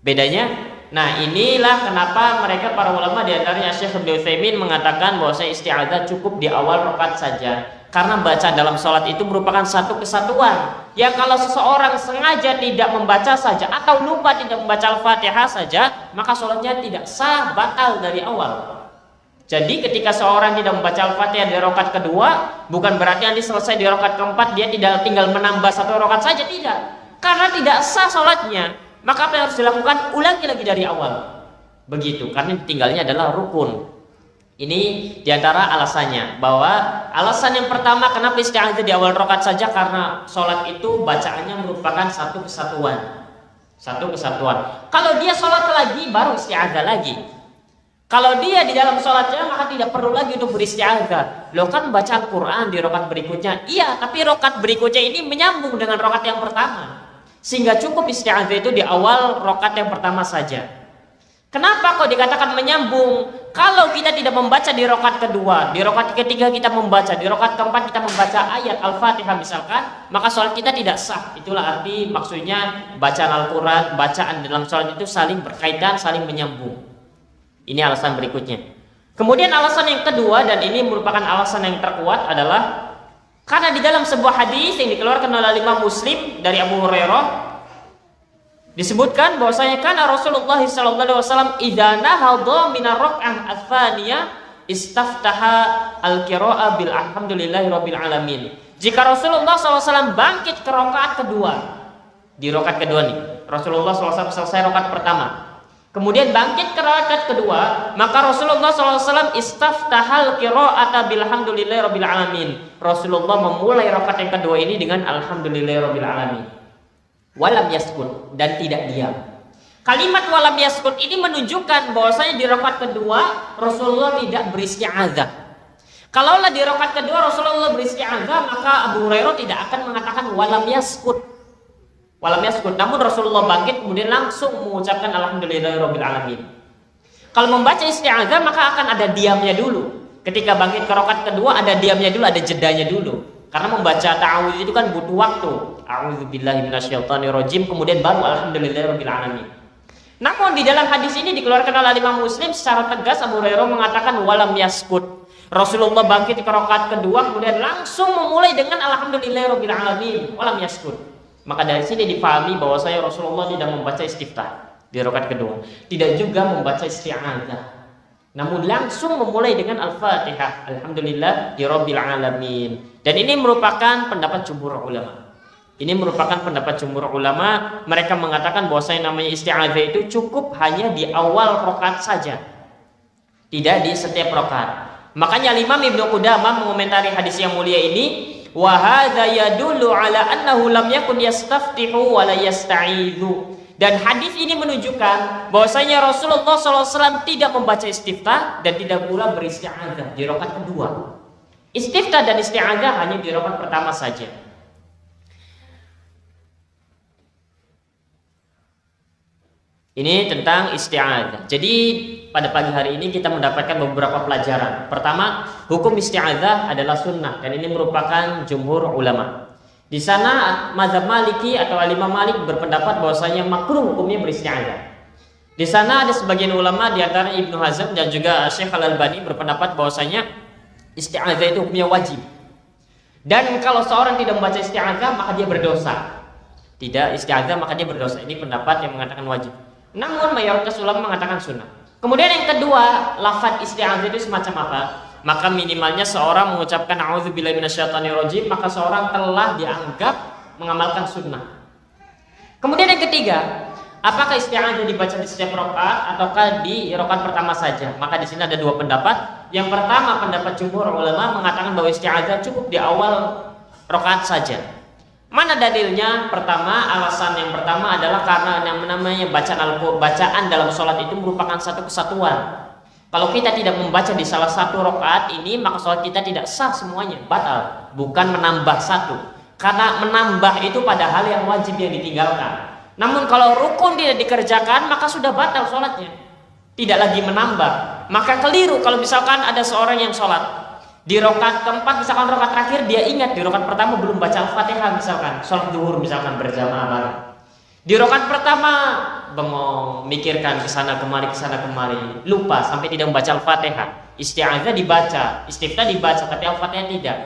Bedanya? Nah, inilah kenapa mereka para ulama di antaranya Syekh Ibnu Utsaimin mengatakan bahwa isti'adzah cukup di awal rakaat saja. Karena baca dalam sholat itu merupakan satu kesatuan. Ya kalau seseorang sengaja tidak membaca saja atau lupa tidak membaca Al-Fatihah saja, maka sholatnya tidak sah, batal dari awal. Jadi ketika seorang tidak membaca Al-Fatihah di rakaat kedua, bukan berarti nanti selesai di rakaat keempat dia tidak tinggal menambah satu rakaat saja, tidak. Karena tidak sah sholatnya, maka apa yang harus dilakukan? Ulangi lagi dari awal. Begitu, karena tinggalnya adalah rukun. Ini diantara alasannya, bahwa alasan yang pertama kenapa isti'adzah di awal rakaat saja, karena sholat itu bacaannya merupakan satu kesatuan. Satu kesatuan. Kalau dia sholat lagi, baru isti'adzah lagi. Kalau dia di dalam sholatnya, maka tidak perlu lagi untuk beristi'adzah. Loh kan bacaan Quran di rakaat berikutnya. Iya, tapi rakaat berikutnya ini menyambung dengan rakaat yang pertama. Sehingga cukup isti'adzah itu di awal rakaat yang pertama saja. Kenapa kok dikatakan menyambung? Kalau kita tidak membaca di rakaat kedua, di rakaat ketiga kita membaca, di rakaat keempat kita membaca ayat Al-Fatihah misalkan, maka sholat kita tidak sah. Itulah arti maksudnya bacaan Al-Quran, bacaan dalam sholat itu saling berkaitan, saling menyambung. Ini alasan berikutnya. Kemudian alasan yang kedua, dan ini merupakan alasan yang terkuat, adalah karena di dalam sebuah hadis yang dikeluarkan oleh Imam Muslim dari Abu Hurairah disebutkan bahwasanya karena Rasulullah SAW idza nahadha min ar-rak'ah ats-tsaniyah istaftaha al-qira'ah bil alhamdulillahi rabbil alamin. Jika Rasulullah SAW bangkit ke rakaat kedua, di rakaat kedua nih, Rasulullah SAW selesai rakaat pertama, kemudian bangkit ke rakaat kedua, maka Rasulullah SAW istaftahal qira'ata bilhamdulillahi rabbil alamin. Rasulullah memulai rakaat yang kedua ini dengan alhamdulillahi rabbil alamin. Walam yaskut, dan tidak diam. Kalimat walam yaskut ini menunjukkan bahwasanya di rakaat kedua Rasulullah tidak beristi'adzah. Kalaulah di rakaat kedua Rasulullah beristi'adzah, maka Abu Hurairah tidak akan mengatakan walam yaskut. Walam yaskut, namun Rasulullah bangkit kemudian langsung mengucapkan alhamdulillahirabbil alamin. Kalau membaca isti'adzah maka akan ada diamnya dulu. Ketika bangkit ke rakaat kedua ada diamnya dulu, ada jedanya dulu. Karena membaca ta'awudz itu kan butuh waktu. A'udzubillahi minasyaitonirrajim, kemudian baru alhamdulillahirabbil alamin. Namun di dalam hadis ini dikeluarkan oleh Imam Muslim secara tegas, Abu Hurairah mengatakan walam yaskut. Rasulullah bangkit ke rakaat kedua kemudian langsung memulai dengan alhamdulillahirabbil alamin, walam yaskut. Maka dari sini dipahami bahwa saya Rasulullah tidak membaca istiftah di rakaat kedua, tidak juga membaca isti'adzah, namun langsung memulai dengan Al-Fatihah, alhamdulillahirabbil alamin. Dan ini merupakan pendapat jumhur ulama. Ini merupakan pendapat jumhur ulama. Mereka mengatakan bahwa saya namanya isti'adzah itu cukup hanya di awal rakaat saja, tidak di setiap rakaat. Makanya Imam Ibnu Qudamah mengomentari hadis yang mulia ini, wa hadza yadullu ala annahu lam yakun yastaftihu wa la yasta'idzu. Dan hadis ini menunjukkan bahwasanya Rasulullah SAW tidak membaca istiftah dan tidak pula beristi'adzah di rakaat kedua. Istiftah dan isti'adzah hanya di rakaat pertama saja. Ini tentang isti'adzah. Jadi pada pagi hari ini kita mendapatkan beberapa pelajaran. Pertama, hukum isti'adzah adalah sunnah dan ini merupakan jumhur ulama. Di sana mazhab Maliki atau Imam Malik berpendapat bahwasanya makruh hukumnya beristi'adzah. Di sana ada sebagian ulama di antara Ibnu Hazm dan juga Syekh Al-Albani berpendapat bahwasanya isti'adzah itu hukumnya wajib. Dan kalau seorang tidak membaca isti'adzah maka dia berdosa. tidak isti'adzah maka dia berdosa. Ini pendapat yang mengatakan wajib. Namun mayoritas ulama mengatakan sunnah. Kemudian yang kedua, lafaz isti'adzah itu semacam apa? Maka minimalnya seorang mengucapkan a'udzubillahi minasyaitonirrajim, maka seorang telah dianggap mengamalkan sunnah. Kemudian yang ketiga, apakah isti'adzah dibaca di setiap rakaat ataukah di rakaat pertama saja? Maka di sini ada dua pendapat. Yang pertama, pendapat jumhur ulama mengatakan bahwa isti'adzah cukup di awal rakaat saja. Mana dalilnya? Pertama, alasan yang pertama adalah karena yang namanya bacaan dalam sholat itu merupakan satu kesatuan. Kalau kita tidak membaca di salah satu rakaat ini, maka sholat kita tidak sah semuanya, batal. Bukan menambah satu. Karena menambah itu pada hal yang wajib yang ditinggalkan. Namun kalau rukun tidak dikerjakan, maka sudah batal sholatnya. Tidak lagi menambah. Maka keliru kalau misalkan ada seorang yang sholat di rakaat keempat, misalkan rakaat terakhir dia ingat di rakaat pertama belum baca Al-Fatihah, misalkan sholat zuhur misalkan berjamaah bareng. Di rakaat pertama bengong, mikirkan ke sana kemari, lupa sampai tidak membaca Al-Fatihah. Isti'adzah dibaca, istiftah dibaca, tapi Al-Fatihah tidak.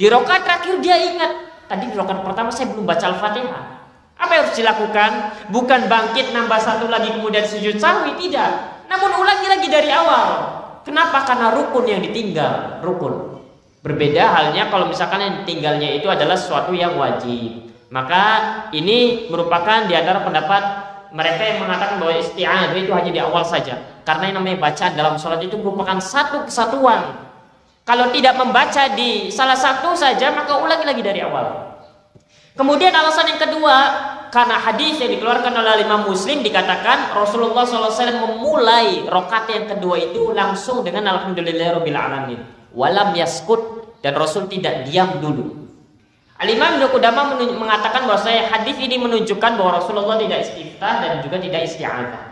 Di rakaat terakhir dia ingat, tadi di rakaat pertama saya belum baca Al-Fatihah. Apa yang harus dilakukan? Bukan bangkit nambah satu lagi kemudian sujud sahwi, tidak. Namun ulangi lagi dari awal. Kenapa? Karena rukun yang ditinggal, rukun. Berbeda halnya kalau misalkan yang ditinggalnya itu adalah sesuatu yang wajib. Maka ini merupakan di antara pendapat mereka yang mengatakan bahwa isti'adzah itu hanya di awal saja. Karena yang namanya bacaan dalam sholat itu merupakan satu kesatuan. Kalau tidak membaca di salah satu saja, maka ulangi lagi dari awal. Kemudian alasan yang kedua, karena hadis yang dikeluarkan oleh Imam Muslim dikatakan Rasulullah SAW memulai rakaat yang kedua itu langsung dengan alhamdulillahirabbil alamin, walam yaskut, dan Rasul tidak diam dulu. Al-Imam Ibnu Qudamah mengatakan bahwa hadis ini menunjukkan bahwa Rasulullah tidak istiftah dan juga tidak isti'adzah.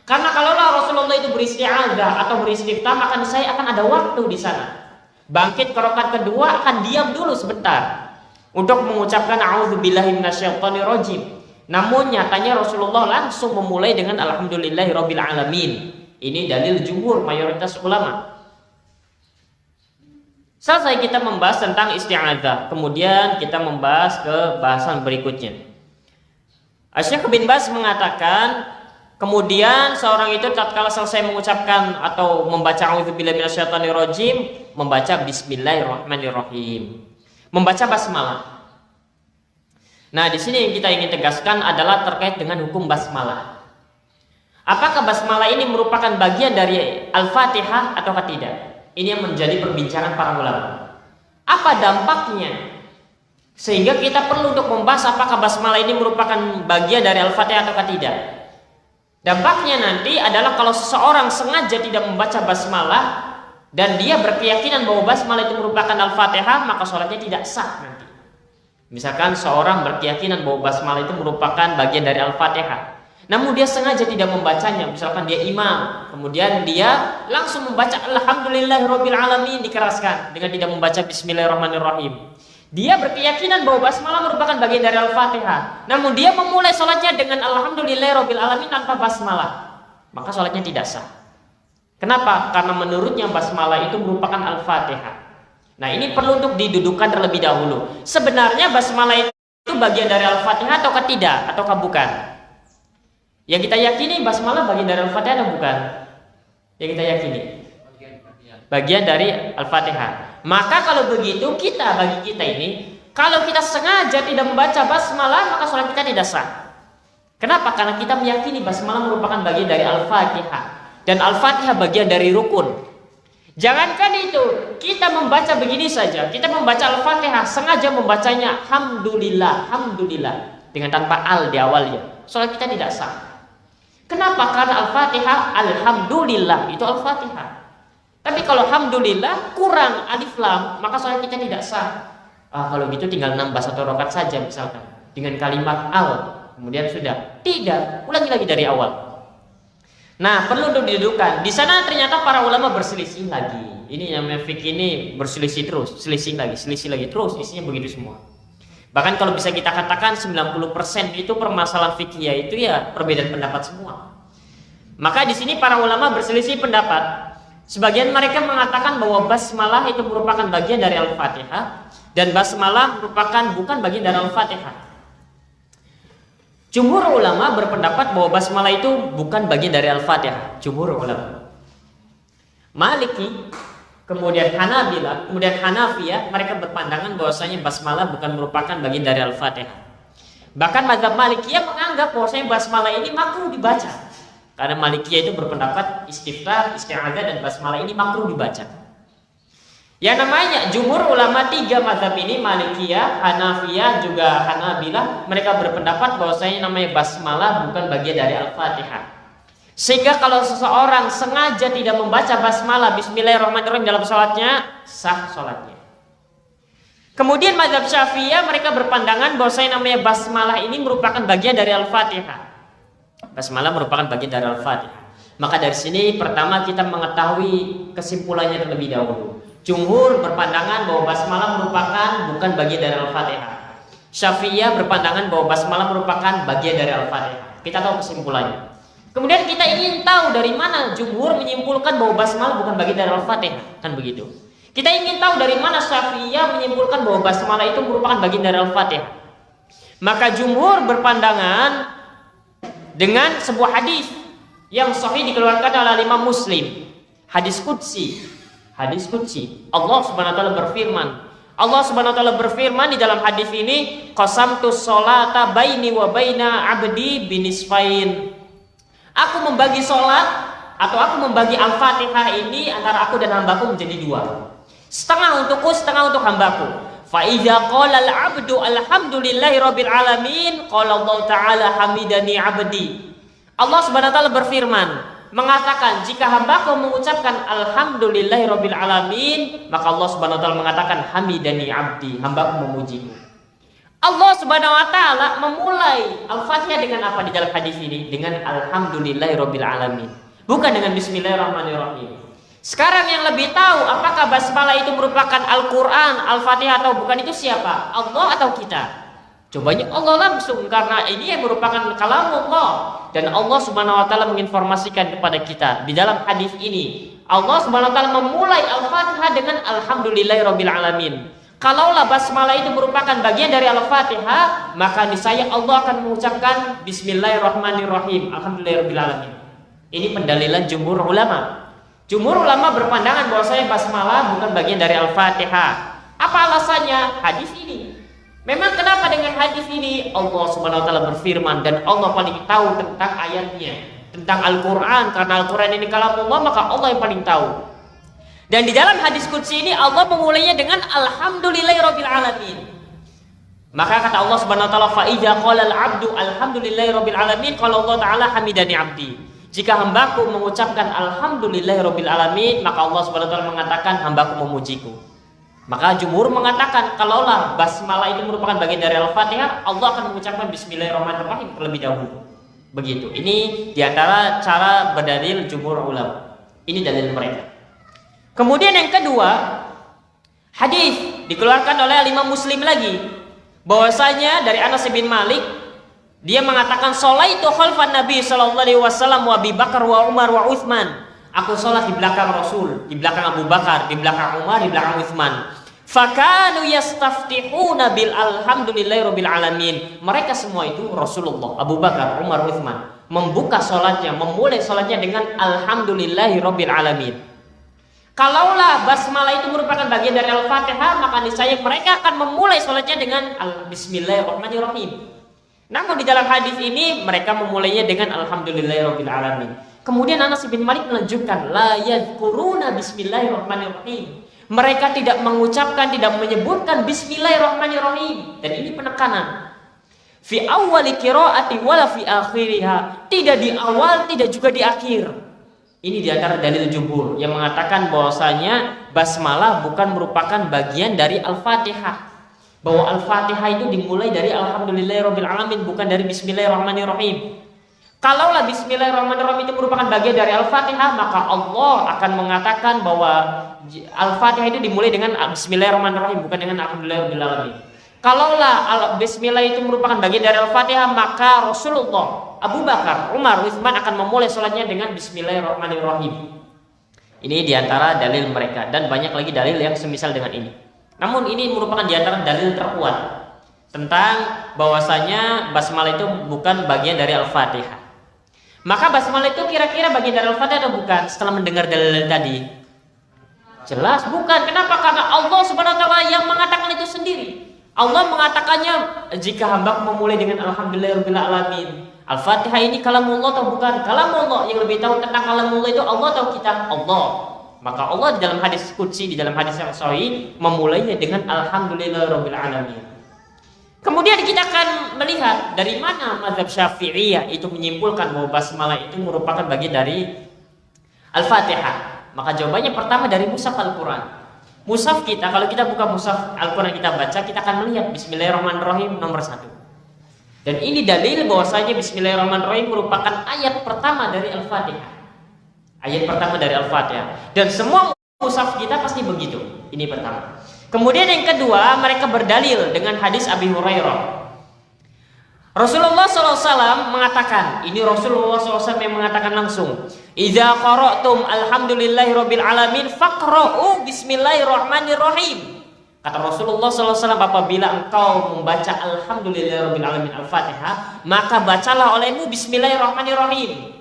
Karena kalaulah Rasulullah itu beristi'adzah atau beristiftah, maka saya akan ada waktu di sana. Bangkit ke rakaat kedua akan diam dulu sebentar untuk mengucapkan a'udzubillahi minasyaitonirrajim. Namun nyatanya Rasulullah langsung memulai dengan alhamdulillahirabbil alamin. Ini dalil jumhur mayoritas ulama. Selesai kita membahas tentang isti'adzah, kemudian kita membahas ke bahasan berikutnya. Syekh bin Baz mengatakan, kemudian seorang itu tatkala selesai mengucapkan atau membaca a'udzubillahi minasyaitonirrajim, membaca bismillahirrahmanirrahim, membaca basmalah. Nah, di sini yang kita ingin tegaskan adalah terkait dengan hukum basmalah. Apakah basmalah ini merupakan bagian dari Al-Fatihah atau tidak? Ini yang menjadi perbincangan para ulama. Apa dampaknya? Sehingga kita perlu untuk membahas apakah basmalah ini merupakan bagian dari Al-Fatihah atau tidak. Dampaknya nanti adalah kalau seseorang sengaja tidak membaca basmalah dan dia berkeyakinan bahwa basmalah itu merupakan Al-Fatihah, maka sholatnya tidak sah nanti. Misalkan seorang berkeyakinan bahwa basmalah itu merupakan bagian dari Al-Fatihah, namun dia sengaja tidak membacanya. Misalkan dia imam, kemudian dia langsung membaca alhamdulillahirabbil alamin dikeraskan dengan tidak membaca bismillahirrahmanirrahim. Dia berkeyakinan bahwa basmalah merupakan bagian dari Al-Fatihah, namun dia memulai sholatnya dengan alhamdulillahirabbil alamin tanpa basmalah, maka sholatnya tidak sah. Kenapa? Karena menurutnya basmalah itu merupakan Al-Fatihah. Nah, ini perlu untuk didudukan terlebih dahulu. Sebenarnya basmalah itu bagian dari Al-Fatihah ataukah tidak? Ataukah bukan? Yang kita yakini basmalah bagian dari Al-Fatihah atau bukan? Yang kita yakini bagian dari Al-Fatihah. Maka kalau begitu bagi kita ini, kalau kita sengaja tidak membaca basmalah, maka sholat kita tidak sah. Kenapa? Karena kita meyakini basmalah merupakan bagian dari Al-Fatihah, dan Al-Fatihah bagian dari rukun. Jangankan itu, kita membaca begini saja, kita membaca Al-Fatihah sengaja membacanya hamdulillah dengan tanpa al di awalnya, sholat kita tidak sah. Kenapa? Karena Al-Fatihah alhamdulillah itu Al-Fatihah. Tapi kalau alhamdulillah kurang alif lam, maka sholat kita tidak sah. Kalau gitu tinggal nambah satu rakaat saja misalkan dengan kalimat al, kemudian sudah. Tidak, ulangi lagi dari awal. Nah, perlu untuk didudukan. Di sana ternyata para ulama berselisih lagi. Ini namanya fikih ini berselisih terus, selisih lagi terus, isinya begitu semua. Bahkan kalau bisa kita katakan 90% itu permasalahan fikih itu ya perbedaan pendapat semua. Maka di sini para ulama berselisih pendapat. Sebagian mereka mengatakan bahwa basmalah itu merupakan bagian dari Al-Fatihah dan basmalah merupakan bukan bagian dari Al-Fatihah. Jumhur ulama berpendapat bahwa basmalah itu bukan bagian dari Al-Fatihah. Jumhur ulama. Maliki, kemudian Hanabilah, kemudian Hanafiyah, mereka berpandangan bahwasanya basmalah bukan merupakan bagian dari Al-Fatihah. Bahkan mazhab Malikiyah menganggap bahwasanya basmalah ini makruh dibaca. Karena Malikiyah itu berpendapat istiftah, isti'adzah dan basmalah ini makruh dibaca. Ya namanya jumhur ulama tiga mazhab ini, Malikiyah, Hanafiyah, juga Hanabilah, mereka berpendapat bahwasanya namanya basmalah bukan bagian dari Al-Fatihah. Sehingga kalau seseorang sengaja tidak membaca basmalah bismillahirrahmanirrahim dalam sholatnya, sah sholatnya. Kemudian mazhab Syafi'iyah mereka berpandangan bahwasanya namanya basmalah ini merupakan bagian dari Al-Fatihah. Basmalah merupakan bagian dari Al-Fatihah. Maka dari sini pertama kita mengetahui kesimpulannya terlebih dahulu. Jumhur berpandangan bahwa basmalah merupakan bukan bagian dari Al-Fatihah. Syafi'iyah berpandangan bahwa basmalah merupakan bagian dari Al-Fatihah. Kita tahu kesimpulannya. Kemudian kita ingin tahu dari mana jumhur menyimpulkan bahwa basmalah bukan bagian dari Al-Fatihah, kan begitu. Kita ingin tahu dari mana Syafi'iyah menyimpulkan bahwa basmalah itu merupakan bagian dari Al-Fatihah. Maka jumhur berpandangan dengan sebuah hadis yang sahih dikeluarkan oleh Imam Muslim. Hadis qudsi. Hadis qudsi. Allah Subhanahu wa taala berfirman. Allah Subhanahu wa taala berfirman di dalam hadis ini, qasamtu sholata baini wa baina 'abdi binisfain. Aku membagi sholat atau aku membagi Al-Fatihah ini antara aku dan hambaku menjadi dua. Setengah untukku, setengah untuk hambaku. Fa idza qala al-'abdu alhamdulillahi rabbil alamin, qala Allah taala hamidani 'abdi. Allah Subhanahu wa taala berfirman, mengatakan jika hambaku mengucapkan alhamdulillahi rabbil alamin, maka Allah Subhanahu wa taala mengatakan hamidani 'abdi, hambaku memujiku. Allah Subhanahu wa taala memulai Al-Fatihah dengan apa di dalam hadis ini? Dengan alhamdulillahi rabbil alamin. Bukan dengan bismillahirrahmanirrahim. Sekarang yang lebih tahu apakah basmalah itu merupakan Al-Qur'an, Al-Fatihah atau bukan itu siapa? Allah atau kita? Cobanya Allah langsung, karena ini yang merupakan kalamullah dan Allah Subhanahu wa taala menginformasikan kepada kita di dalam hadis ini. Allah Subhanahu wa taala memulai Al-Fatihah dengan alhamdulillahi rabbil alamin. Kalaulah basmalah itu merupakan bagian dari Al-Fatihah, maka niscaya Allah akan mengucapkan bismillahirrahmanirrahim, alhamdulillahirabbil alamin. Ini pendalilan jumhur ulama. Jumhur ulama berpandangan bahwasanya basmalah bukan bagian dari Al-Fatihah. Apa alasannya? Hadis ini. Memang kenapa dengan hadis ini? Allah Subhanahu wa taala berfirman dan Allah paling tahu tentang ayatnya, tentang Al-Qur'an, karena Al-Qur'an ini kalamullah, maka Allah yang paling tahu. Dan di dalam hadis qudsi ini Allah memulainya dengan alhamdulillahirabbil alamin. Maka kata Allah Subhanahu wa taala, fa idza qala al-'abdu alhamdulillahirabbil alamin, qala Allah taala hamidani 'abdi. Jika hambaku mengucapkan alhamdulillahirabbil alamin, maka Allah Subhanahu wa taala mengatakan hambaku memujiku. Maka jumhur mengatakan kalaulah basmalah itu merupakan bagian dari Al-Fatihah, Allah akan mengucapkan bismillahirrahmanirrahim terlebih dahulu. Begitu. Ini diantara cara berdalil jumhur ulama. Ini dalil mereka. Kemudian yang kedua, hadis dikeluarkan oleh Imam Muslim lagi, bahwasanya dari Anas bin Malik, dia mengatakan sholaitu khalfan Nabi sallallahu alaihi wasallam wa Abi Bakar wa Umar wa Utsman. Aku sholat di belakang Rasul, di belakang Abu Bakar, di belakang Umar, di belakang Utsman. Fakanu yastaftihuna bil alhamdulillahirabbil alamin. Mereka semua itu Rasulullah, Abu Bakar, Umar, Utsman membuka sholatnya, memulai sholatnya dengan alhamdulillahirabbil alamin. Kalaulah basmalah itu merupakan bagian dari Al-Fatihah, maka niscaya mereka akan memulai sholatnya dengan bismillahirrahmanirrahim. Namun di dalam hadis ini mereka memulainya dengan alhamdulillahirabbil alamin. Kemudian Anas bin Malik menunjukkan la yadhkuruna bismillahirrahmanirrahim. Mereka tidak mengucapkan, tidak menyebutkan bismillahirrahmanirrahim. Dan ini penekanan. Fi awwali qiraati wala fi akhiriha. Tidak di awal, tidak juga di akhir. Ini diantara dalil jumhur yang mengatakan bahwasanya basmalah bukan merupakan bagian dari Al-Fatihah. Bahwa Al-Fatihah itu dimulai dari alhamdulillahirabbil alamin, bukan dari bismillahirrahmanirrahim. Kalaulah bismillahirrahmanirrahim itu merupakan bagian dari Al-Fatihah, maka Allah akan mengatakan bahwa Al-Fatihah itu dimulai dengan bismillahirrahmanirrahim, bukan dengan alhamdulillahirabbil alamin. Kalaulah bismillah itu merupakan bagian dari Al-Fatihah, maka Rasulullah, Abu Bakar, Umar, Utsman akan memulai sholatnya dengan bismillahirrahmanirrahim. Ini diantara dalil mereka, dan banyak lagi dalil yang semisal dengan ini. Namun ini merupakan diantara dalil terkuat. tentang bahwasanya basmalah itu bukan bagian dari Al-Fatihah. Maka basmalah itu kira-kira bagian dari Al-Fatihah atau bukan? Setelah mendengar dalil tadi, jelas bukan. Kenapa? Karena Allah Subhanahu wa taala yang mengatakan itu sendiri. Allah mengatakannya, jika hamba memulai dengan alhamdulillahirabbil alamin. Al-Fatihah ini kalamullah atau bukan? Kalamullah. Yang lebih tahu tentang kalamullah itu Allah atau kita? Allah. Maka Allah di dalam hadis qudsi, di dalam hadis yang sahih, memulainya dengan alhamdulillahirabbil alamin. Kemudian kita akan melihat dari mana mazhab Syafi'iyah itu menyimpulkan bahwa basmalah itu merupakan bagian dari Al-Fatihah. Maka jawabannya pertama dari mushaf Al-Quran. Mushaf kita, kalau kita buka mushaf Al-Quran kita baca, kita akan melihat Bismillahirrahmanirrahim nomor 1. Dan ini dalil bahwasanya Bismillahirrahmanirrahim merupakan ayat pertama dari Al-Fatihah. Ayat pertama dari Al-Fatihah. Dan semua mushaf kita pasti begitu. Ini pertama. Kemudian yang kedua, mereka berdalil dengan hadis Abi Hurairah. Rasulullah SAW mengatakan, ini Rasulullah SAW yang mengatakan langsung, "Idza qara'tum alhamdulillahirabbil alamin faqra'u bismillahirrahmanirrahim." Kata Rasulullah SAW, apabila engkau membaca alhamdulillahirabbil alamin Al-Fatihah, maka bacalah olehmu bismillahirrahmanirrahim.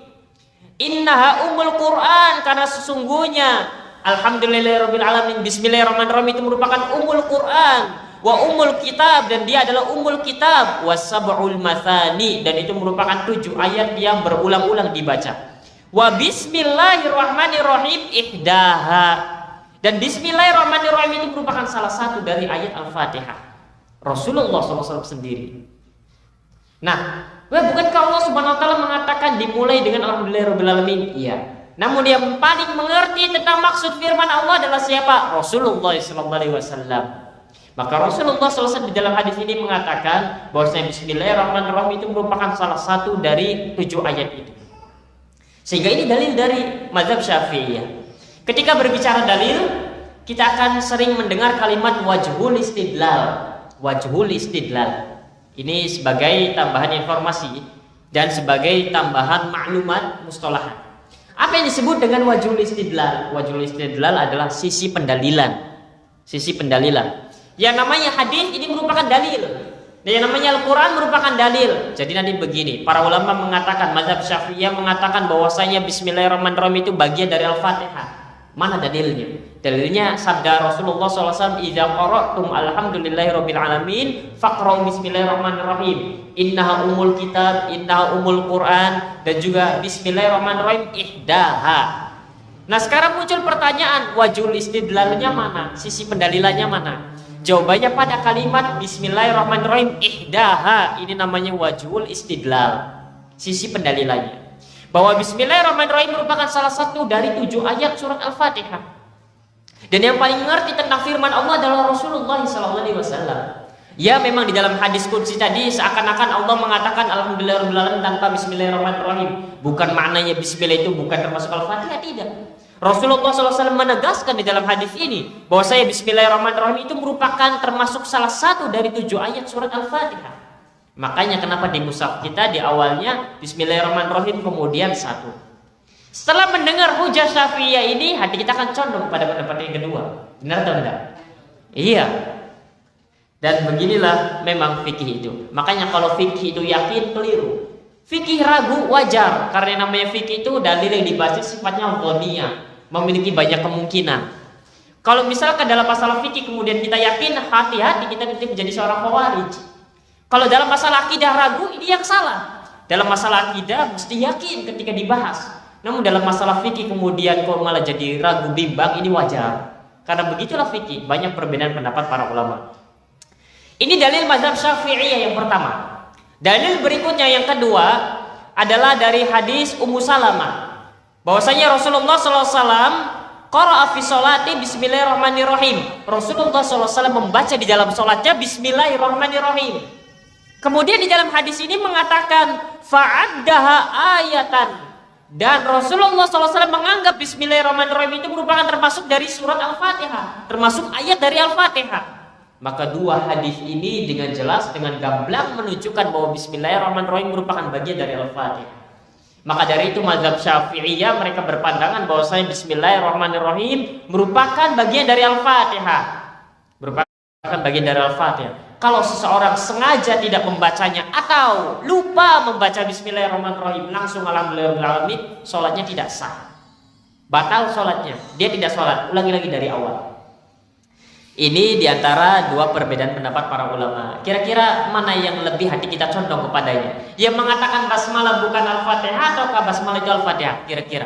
Innaha umul Quran, karena sesungguhnya alhamdulillahirabbil alamin bismillahirrahmanirrahim itu merupakan umul Quran. Wa umul kitab, dan dia adalah umul kitab. Wasab'ul mathani, dan itu merupakan 7 ayat yang berulang-ulang dibaca. Wa bismillahirrahmanirrahim ihdaha, dan bismillahirrahmanirrahim itu merupakan salah satu dari ayat Al-Fatihah. Rasulullah SAW sendiri. Nah, bukankah Allah Subhanahu wa taala mengatakan dimulai dengan alhamdulillahirabbil alamin? Iya. Namun yang paling mengerti tentang maksud firman Allah adalah siapa? Rasulullah SAW. Maka Rasulullah SAW di dalam hadis ini mengatakan bahwasanya Bismillahirrahmanirrahim itu merupakan salah satu dari 7 ayat itu. Sehingga ini dalil dari mazhab Syafi'iyah. Ketika berbicara dalil, kita akan sering mendengar kalimat wajhul istidlal. Wajhul istidlal. Ini sebagai tambahan informasi dan sebagai tambahan maklumat mustalahat. Apa yang disebut dengan wajhul istidlal? Wajhul istidlal adalah sisi pendalilan. Sisi pendalilan. Yang namanya hadis ini merupakan dalil. Dan yang namanya Al-Quran merupakan dalil. Jadi nanti begini, para ulama mengatakan, mazhab Syafi'iyah mengatakan bahwasanya Bismillahirrahmanirrahim itu bagian dari Al-Fatihah. Mana dalilnya? Dalilnya sabda Rasulullah SAW, "Idza qara'tum alhamdulillahirabbil alamin faqra'u bismillahirrahmanirrahim. Innaha umul kitab, innaha umul Quran." Dan juga Bismillahirrahmanirrahim ihdaha. Nah, sekarang muncul pertanyaan, wajhul istidlalnya mana? Sisi pendalilannya mana? Jawabannya pada kalimat Bismillahirrahmanirrahim ihdaha. Ini namanya wajhul istidlal, sisi pendalilannya, bahwa Bismillahirrahmanirrahim merupakan salah satu dari 7 ayat surat Al-Fatihah. Dan yang paling mengerti tentang firman Allah adalah Rasulullah SAW. Ya, memang di dalam hadis qudsi tadi seakan-akan Allah mengatakan alhamdulillahirabbil alamin tanpa Bismillahirrahmanirrahim. Bukan maknanya Bismillah itu bukan termasuk Al-Fatihah, tidak. Rasulullah SAW menegaskan di dalam hadis ini bahwa saya Bismillahirrahmanirrahim itu merupakan termasuk salah satu dari 7 ayat surat Al-Fatihah. Makanya kenapa di mushaf kita di awalnya Bismillahirrahmanirrahim kemudian 1. Setelah mendengar hujah Syafi'iyah ini, hati kita akan condong pada pendapat yang kedua. Benar atau tidak? Iya. Dan beginilah memang fikih itu. Makanya kalau fikih itu yakin, keliru. Fikih ragu wajar, karena namanya fikih itu dalil yang dibaca sifatnya dhaniyah, memiliki banyak kemungkinan. Kalau misalkan dalam masalah fikih kemudian kita yakin, hati-hati kita nanti menjadi seorang khawarij. Kalau dalam masalah akidah ragu, ini yang salah. Dalam masalah akidah mesti yakin ketika dibahas. Namun dalam masalah fikih kemudian kok malah jadi ragu bimbang, ini wajar. Karena begitulah fikih, banyak perbedaan pendapat para ulama. Ini dalil mazhab Syafi'iyah yang pertama. Dalil berikutnya yang kedua adalah dari hadis Ummu Salamah, bahwasanya Rasulullah SAW qara'a fi sholati bismillahirrahmanirrahim. Rasulullah SAW membaca di dalam sholatnya bismillahirrahmanirrahim. Kemudian di dalam hadis ini mengatakan fa'addaha ayatan, dan Rasulullah SAW menganggap bismillahirrahmanirrahim itu merupakan termasuk dari surat Al-Fatihah, termasuk ayat dari Al-Fatihah. Maka dua hadis ini dengan jelas, dengan gamblang menunjukkan bahwa Bismillahirrahmanirrahim merupakan bagian dari Al-Fatihah. Maka dari itu mazhab Syafi'iyah mereka berpandangan bahwasanya Bismillahirrahmanirrahim merupakan bagian dari Al-Fatihah. Merupakan bagian dari Al-Fatihah. kalau seseorang sengaja tidak membacanya atau lupa membaca bismillahirrahmanirrahim langsung alhamdulillahirrahmanirrahim, sholatnya tidak sah, batal sholatnya, dia tidak sholat, ulangi lagi dari awal. Ini diantara dua perbedaan pendapat para ulama. Kira-kira mana yang lebih hati kita condong kepadanya? Yang mengatakan basmalah bukan al-fatihah ataukah basmalah itu al-fatihah? Kira-kira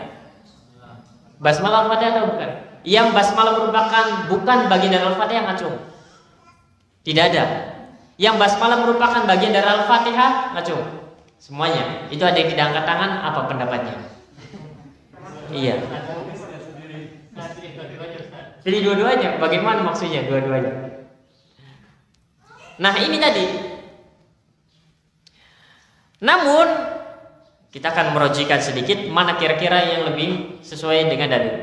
basmalah al-fatihah atau bukan? Yang basmalah merupakan bukan bagian dari al-fatihah, ngacung? Tidak ada. Yang basmalah merupakan bagian dari al-fatihah, ngacung? Semuanya. Itu ada yang tidak angkat tangan, apa pendapatnya? Iya. Jadi dua-duanya, bagaimana maksudnya dua-duanya? Nah ini tadi. Namun kita akan merojikan sedikit mana kira-kira yang lebih sesuai dengan dalil.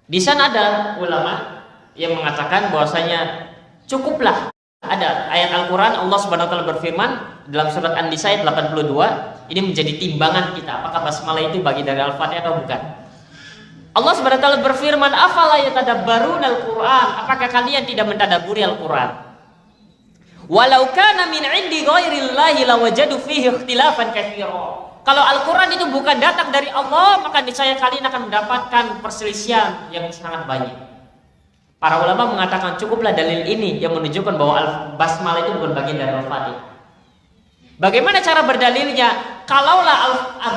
Di sana ada ulama yang mengatakan bahwasanya cukuplah ada ayat Al-Quran. Allah Subhanahu Wa Taala berfirman dalam surat An-Nisa ayat 82. Ini menjadi timbangan kita. Apakah basmalah itu bagi dari Al-Fatihah atau bukan? Allah Subhanahu Wa Taala berfirman, afala yatadabbaruna al-Quran, apakah kalian tidak mentadabburi Al-Quran? Walau kana min 'indi ghairillahi lawajadu fihi ikhtilafan katsira. Kalau Al-Quran itu bukan datang dari Allah, maka niscaya kalian akan mendapatkan perselisihan yang sangat banyak. Para ulama mengatakan cukuplah dalil ini yang menunjukkan bahwa basmalah itu bukan bagian dari Al-Fatihah. Bagaimana cara berdalilnya? Kalaulah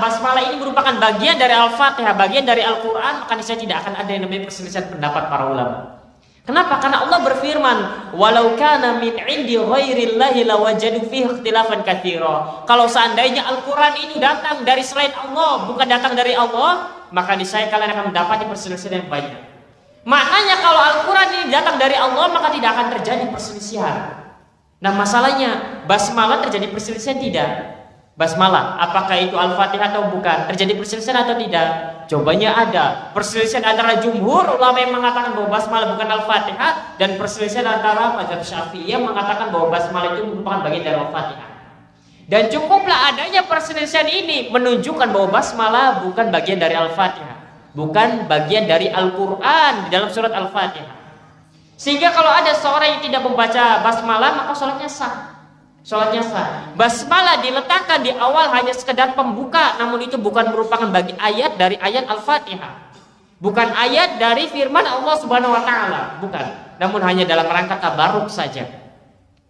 basmalah ini merupakan bagian dari Al-Fatihah, bagian dari Al-Quran, maka niscaya tidak akan ada yang namanya perselisihan pendapat para ulama. Kenapa? Karena Allah berfirman, walau kana min 'indi ghairillahi lawajadu fihi ikhtilafan katsira. Kalau seandainya Al-Quran itu datang dari selain Allah, bukan datang dari Allah, maka niscaya kalian akan mendapati perselisihan yang banyak. Maknanya kalau Al-Quran ini datang dari Allah, maka tidak akan terjadi perselisihan. Nah masalahnya, basmalah terjadi perselisihan tidak? Basmalah, apakah itu Al-Fatihah atau bukan? Terjadi perselisihan atau tidak? Jawabannya ada. Perselisihan antara jumhur ulama yang mengatakan bahwa basmalah bukan Al-Fatihah, dan perselisihan antara mazhab Syafi'i yang mengatakan bahwa basmalah itu merupakan bagian dari Al-Fatihah. Dan cukuplah adanya perselisihan ini menunjukkan bahwa basmalah bukan bagian dari Al-Fatihah, bukan bagian dari Al-Quran di dalam surat Al-Fatihah. Sehingga kalau ada seorang yang tidak membaca basmalah, maka sholatnya sah. Sholatnya sah. Basmalah diletakkan di awal hanya sekedar pembuka, namun itu bukan merupakan bagi ayat dari ayat Al-Fatihah. Bukan ayat dari firman Allah Subhanahu Wa Taala, bukan. Namun hanya dalam rangka tabaruk saja.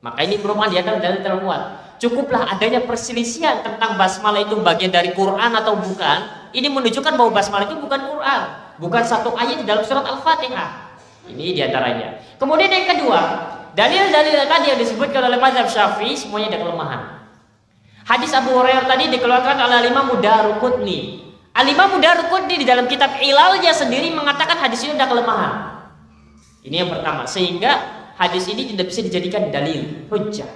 Maka ini merupakan di antara dalil terkuat. Cukuplah adanya perselisihan tentang basmalah itu bagian dari Quran atau bukan. Ini menunjukkan bahwa basmalah itu bukan Quran, bukan satu ayat di dalam surat Al-Fatihah. Ini diantaranya. Kemudian yang kedua, dalil-dalil tadi yang disebutkan oleh mazhab Syafi'i semuanya ada kelemahan. Hadis Abu Hurairah tadi dikeluarkan oleh Imam Daruqutni. Imam Daruqutni di dalam kitab Ilalnya sendiri mengatakan hadis ini ada kelemahan. Ini yang pertama, sehingga hadis ini tidak bisa dijadikan dalil, hujjah.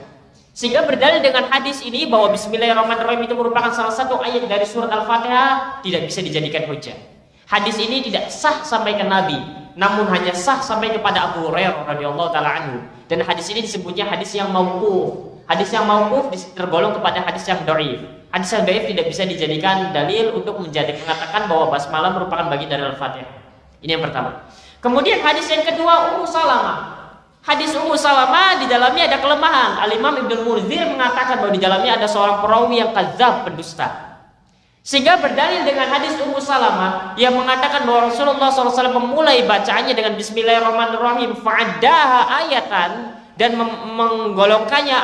Sehingga berdalil dengan hadis ini bahwa Bismillahirrahmanirrahim itu merupakan salah satu ayat dari surat Al-Fatihah tidak bisa dijadikan hujjah. Hadis ini tidak sah sampai ke Nabi, namun hanya sah sampai kepada Abu Hurairah radhiyallahu taala anhu. Dan hadis ini disebutnya hadis yang mauquf. Hadis yang mauquf tergolong kepada hadis yang dhaif. Hadis yang dhaif tidak bisa dijadikan dalil untuk mengatakan bahwa basmalah merupakan bagian dari Al-Fatihah. Ini yang pertama. Kemudian hadis yang kedua, Ummu Salamah. Hadis Ummu Salamah di dalamnya ada kelemahan. Al-Imam Ibnu Munzir mengatakan bahwa di dalamnya ada seorang perawi yang kadzab, pendusta. Sehingga berdalil dengan hadis Ummu Salamah yang mengatakan bahwa Rasulullah SAW memulai bacaannya dengan Bismillahirrahmanirrahim fa'addaha ayatan, dan menggolongkannya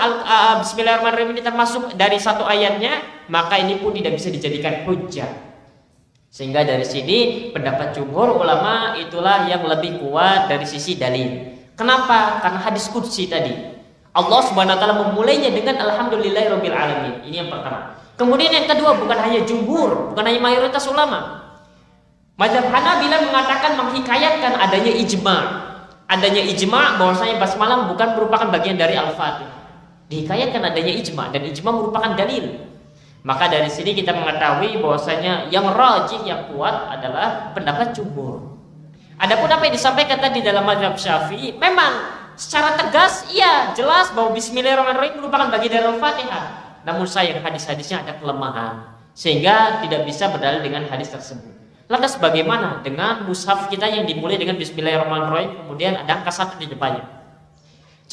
Bismillahirrahmanirrahim ini termasuk dari satu ayatnya, maka ini pun tidak bisa dijadikan hujjah. Sehingga dari sini pendapat jumhur ulama itulah yang lebih kuat dari sisi dalil. Kenapa? Karena hadis qudsi tadi Allah Subhanahu Wa Taala memulainya dengan alhamdulillahirabbil alamin. Ini yang pertama. Kemudian yang kedua, bukan hanya jumhur, bukan hanya mayoritas ulama. Mazhab Hanabilah mengatakan menghikayatkan adanya ijma'. Adanya ijma' bahwasanya basmalah bukan merupakan bagian dari Al-Fatihah. Dihikayatkan adanya ijma', dan ijma' merupakan dalil. Maka dari sini kita mengetahui bahwasanya yang rajih, yang kuat adalah pendapat jumhur. Adapun apa yang disampaikan tadi dalam mazhab Syafi'i, memang secara tegas iya jelas bahwa Bismillahirrahmanirrahim merupakan bagian dari Al-Fatihah. Namun sayang hadis-hadisnya ada kelemahan, sehingga tidak bisa berdalil dengan hadis tersebut. Lantas bagaimana dengan mushaf kita yang dimulai dengan Bismillahirrahmanirrahim, kemudian ada angka 1 di depannya?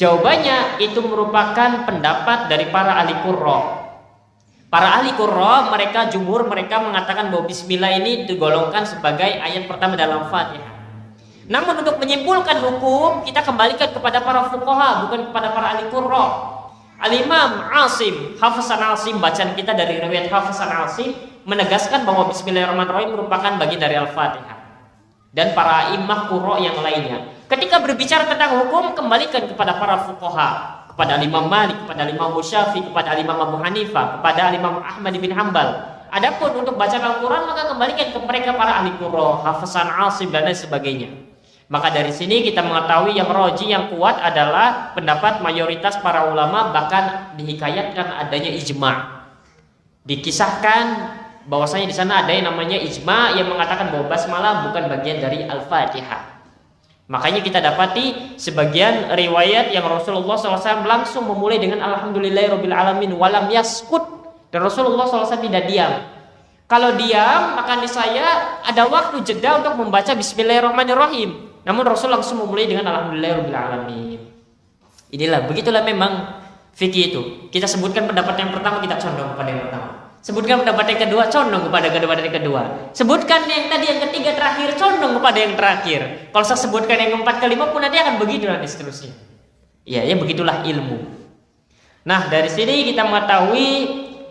Jawabannya itu merupakan pendapat dari para ahli qurra. Para ahli qurra, mereka jumhur mereka mengatakan bahwa bismillah ini digolongkan sebagai ayat pertama dalam Fatihah. Namun untuk menyimpulkan hukum, kita kembalikan kepada para fuqaha, bukan kepada para ahli qurra. Al-Imam Asim, Hafiz Asim, bacaan kita dari riwayat Hafiz Asim menegaskan bahwa bismillahirrahmanirrahim merupakan bagian dari Al-Fatihah. Dan para imam qurra yang lainnya, ketika berbicara tentang hukum, kembalikan kepada para fuqaha, kepada Imam Malik, kepada Imam Syafi'i, kepada Imam Abu Hanifah, kepada Imam Ahmad bin Hanbal. Adapun untuk bacaan Al-Quran, maka kembalikan ke mereka para ahli qurra, Hafizan Asim dan lain sebagainya. Maka dari sini kita mengetahui yang roji, yang kuat adalah pendapat mayoritas para ulama, bahkan dihikayatkan adanya ijma'. Dikisahkan bahwasanya di sana ada yang namanya ijma' yang mengatakan bahwa basmalah bukan bagian dari Al-Fatihah. Makanya kita dapati sebagian riwayat yang Rasulullah SAW langsung memulai dengan Alhamdulillahirrabbilalamin walam yaskut, dan Rasulullah SAW tidak diam. Kalau diam, maka niscaya ada waktu jeda untuk membaca Bismillahirrahmanirrahim. Namun Rasul langsung memulai dengan Alhamdulillahirrabbilalamin. Begitulah memang fikih itu. Kita sebutkan pendapat yang pertama, kita condong kepada yang pertama. Sebutkan pendapat yang kedua, condong kepada pendapat yang kedua. Sebutkan yang tadi yang ketiga terakhir, condong kepada yang terakhir. Kalau saya sebutkan yang keempat kelima pun nanti akan begitu dan seterusnya. Ya begitulah ilmu. Nah, dari sini kita mengetahui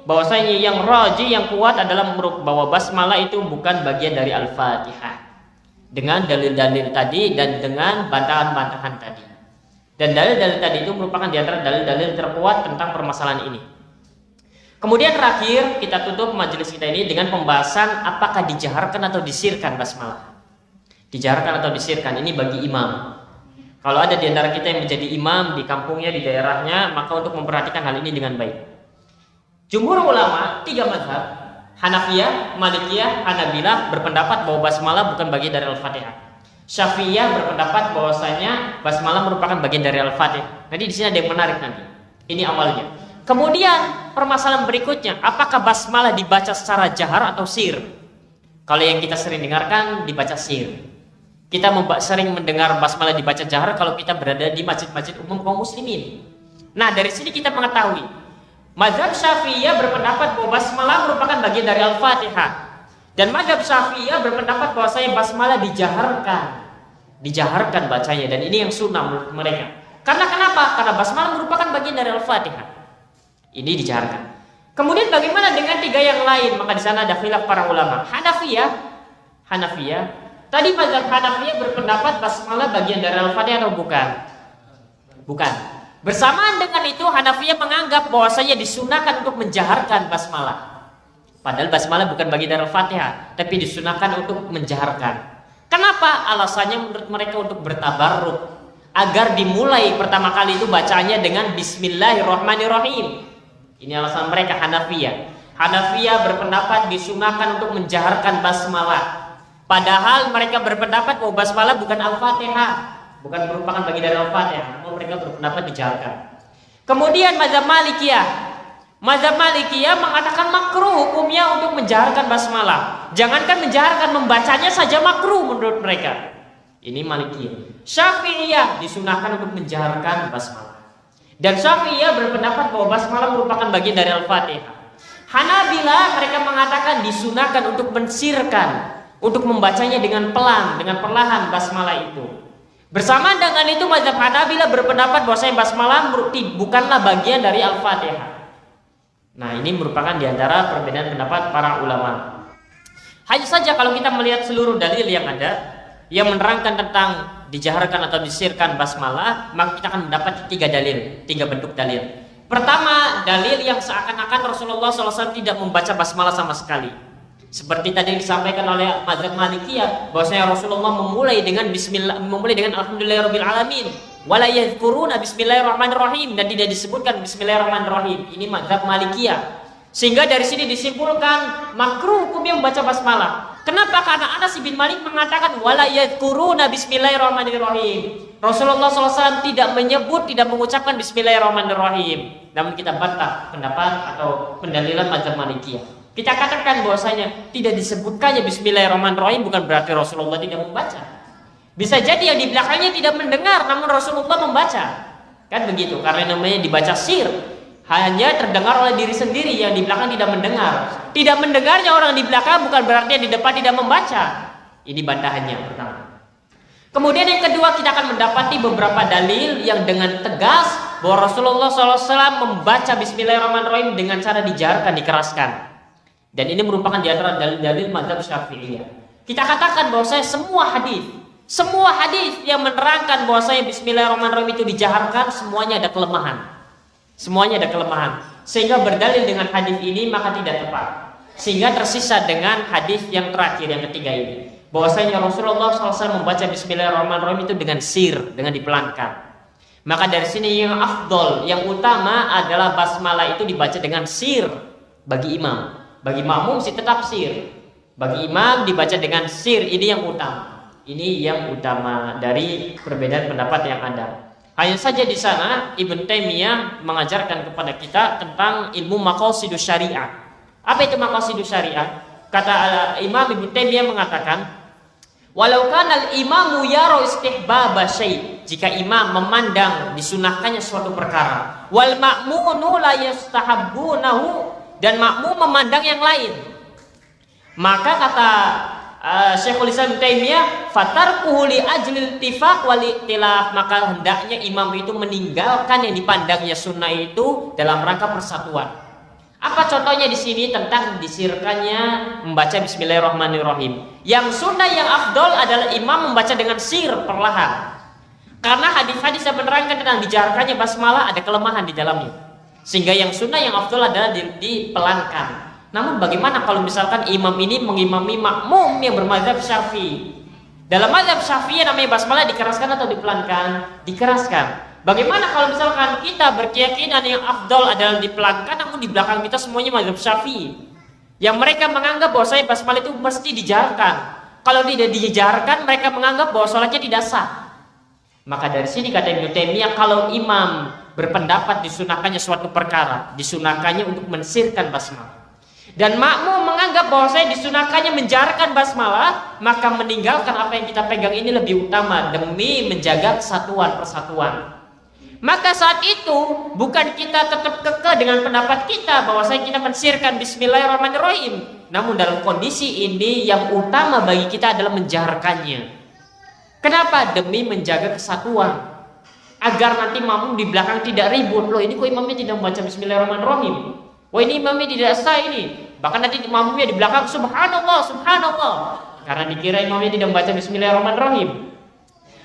bahwasanya yang raji, yang kuat adalah bahwa basmalah itu bukan bagian dari Al-Fatihah. Dengan dalil-dalil tadi dan dengan bantahan-bantahan tadi. Dan dalil-dalil tadi itu merupakan di antara dalil-dalil terkuat tentang permasalahan ini. Kemudian terakhir kita tutup majelis kita ini dengan pembahasan apakah dijaharkan atau disirkan basmalah. Dijaharkan atau disirkan ini bagi imam. Kalau ada di antara kita yang menjadi imam di kampungnya, di daerahnya, maka untuk memperhatikan hal ini dengan baik. Jumhur ulama 3 mazhab, Hanafiyah, Malikiyah, Hanabilah berpendapat bahwa basmalah bukan bagian dari Al-Fatihah. Syafi'iyah berpendapat bahwasanya basmalah merupakan bagian dari Al-Fatihah. Nanti di sini ada yang menarik nanti. Ini awalnya. Kemudian permasalahan berikutnya, apakah basmalah dibaca secara jahar atau sir? Kalau yang kita sering dengarkan dibaca sir. Kita sering mendengar basmalah dibaca jahar kalau kita berada di masjid-masjid umum kaum muslimin. Nah, dari sini kita mengetahui mazhab Syafi'iyah berpendapat bahwa basmalah merupakan bagian dari Al-Fatihah. Dan mazhab Syafi'iyah berpendapat bahwasanya basmalah dijaharkan bacanya, dan ini yang sunnah menurut mereka. Karena kenapa? Karena basmalah merupakan bagian dari Al-Fatihah. Ini dijaharkan. Kemudian bagaimana dengan 3 yang lain? Maka di sana ada khilaf para ulama. Hanafiyah. Tadi mazhab Hanafiyah berpendapat basmalah bagian dari Al-Fatihah atau bukan? Bukan. Bersamaan dengan itu Hanafiyah menganggap bahwasanya disunahkan untuk menjaharkan basmalah. Padahal basmalah bukan bagian dari Al-Fatihah, tapi disunahkan untuk menjaharkan. Kenapa? Alasannya menurut mereka untuk bertabarruk, agar dimulai pertama kali itu bacanya dengan Bismillahirrahmanirrahim. Ini alasan mereka Hanafiyah. Hanafiyah berpendapat disunahkan untuk menjaharkan basmalah. Padahal mereka berpendapat bahwa basmalah bukan Al-Fatihah, bukan merupakan bagian dari Al-Fatihah, namun mereka berpendapat dijaharkan. Kemudian mazhab Malikiyah mengatakan makruh hukumnya untuk menjaharkan basmalah. Jangankan menjaharkan, membacanya saja makruh menurut mereka. Ini Malikiyah. Syafi'iyah disunahkan untuk menjaharkan basmalah. Dan Syafi'iyah berpendapat bahwa basmalah merupakan bagian dari Al-Fatihah. Hanabilah mereka mengatakan disunahkan untuk mensirkan, untuk membacanya dengan perlahan basmalah itu. Bersamaan dengan itu mazhab Hanabilah berpendapat bahwasanya basmalah bukanlah bagian dari Al-Fatihah. Nah, ini merupakan diantara perbedaan pendapat para ulama. Hanya saja kalau kita melihat seluruh dalil yang ada yang menerangkan tentang dijaharkan atau disirkan basmalah, maka kita akan mendapat 3 bentuk dalil. Pertama, dalil yang seakan-akan Rasulullah SAW tidak membaca basmalah sama sekali. Seperti tadi yang disampaikan oleh mazhab Malikiyah, bahwasanya Rasulullah memulai dengan Alhamdulillahirrabbilalamin, wala yadhkuruna Bismillahirrahmanirrahim, dan tidak disebutkan Bismillahirrahmanirrahim. Ini mazhab Malikiyah. Sehingga dari sini disimpulkan makruh hukumnya membaca basmalah. Kenapa? Karena Anas bin Malik mengatakan wala yadhkuruna Bismillahirrahmanirrahim. Rasulullah SAW tidak menyebut, tidak mengucapkan Bismillahirrahmanirrahim. Namun kita bantah pendapat atau pendalilan mazhab Malikiyah. Kita katakan bahwasanya tidak disebutkannya Bismillahirrahmanirrahim bukan berarti Rasulullah tidak membaca. Bisa jadi yang di belakangnya tidak mendengar, namun Rasulullah membaca. Kan begitu, karena namanya dibaca sir. Hanya terdengar oleh diri sendiri, yang di belakang tidak mendengar. Tidak mendengarnya orang di belakang bukan berarti yang di depan tidak membaca. Ini bantahannya pertama. Kemudian yang kedua, kita akan mendapati beberapa dalil yang dengan tegas bahwa Rasulullah SAW membaca Bismillahirrahmanirrahim dengan cara dijarkan, dikeraskan. Dan ini merupakan di antara dalil-dalil mazhab Syafi'iyah. Kita katakan bahwa semua hadis yang menerangkan bahwa Bismillahirrahmanirrahim itu dijaharkan, semuanya ada kelemahan. Semuanya ada kelemahan. Sehingga berdalil dengan hadis ini maka tidak tepat. Sehingga tersisa dengan hadis yang terakhir, yang ketiga ini, bahwasanya Rasulullah SAW membaca Bismillahirrahmanirrahim itu dengan sir, dengan dipelankan. Maka dari sini yang afdol, yang utama adalah basmalah itu dibaca dengan sir bagi imam. Bagi makmum sih tetap sir. Bagi imam dibaca dengan sir, ini yang utama. Ini yang utama dari perbedaan pendapat yang ada. Hanya saja di sana Ibn Taimiyah mengajarkan kepada kita tentang ilmu maqasidus syariah. Apa itu maqasidus syariah? Kata Imam Ibn Taimiyah mengatakan, walau kana al-imamu yara istihbaba syai', jika imam memandang disunahkannya suatu perkara, wal ma'munu la yastahabbunahu, dan makmum memandang yang lain, maka kata Syekhul Islam Ibnu Taimiyah, fatarkuhu li ajlil ittifaq wal ikhtilaf, maka hendaknya imam itu meninggalkan yang dipandangnya sunnah itu dalam rangka persatuan. Apa contohnya di sini tentang disirkannya membaca Bismillahirrahmanirrahim? Yang sunnah yang afdol adalah imam membaca dengan sir perlahan. Karena hadis-hadis yang menerangkan tentang dijaharkannya basmalah ada kelemahan di dalamnya. Sehingga yang sunnah yang afdol adalah dipelankan. Namun bagaimana kalau misalkan imam ini mengimami makmum yang bermadzhab Syafi'i? Dalam mazhab Syafi'i namanya basmalah dikeraskan atau dipelankan? Dikeraskan. Bagaimana kalau misalkan kita berkeyakinan yang afdol adalah dipelankan, namun di belakang kita semuanya mazhab Syafi'i, yang mereka menganggap bahwa basmalah itu mesti dijaharkan. Kalau tidak dijaharkan, mereka menganggap bahwa sholatnya tidak sah. Maka dari sini kata Ibnu Taimiyah, kalau imam berpendapat disunahkannya suatu perkara, disunahkannya untuk mensirkan basmalah, dan makmum menganggap bahwa disunahkannya menjaharkan basmalah, maka meninggalkan apa yang kita pegang ini lebih utama demi menjaga kesatuan persatuan. Maka saat itu bukan kita tetap kekeh dengan pendapat kita bahwa kita mensirkan Bismillahirrahmanirrahim, namun dalam kondisi ini yang utama bagi kita adalah menjaharkannya. Kenapa? Demi menjaga kesatuan, agar nanti makmum di belakang tidak ribut. Loh, ini kok imamnya tidak membaca Bismillahirrahmanirrahim? Wah, ini imamnya tidak sah ini. Bahkan nanti makmumnya di belakang subhanallah, subhanallah, karena dikira imamnya tidak membaca Bismillahirrahmanirrahim.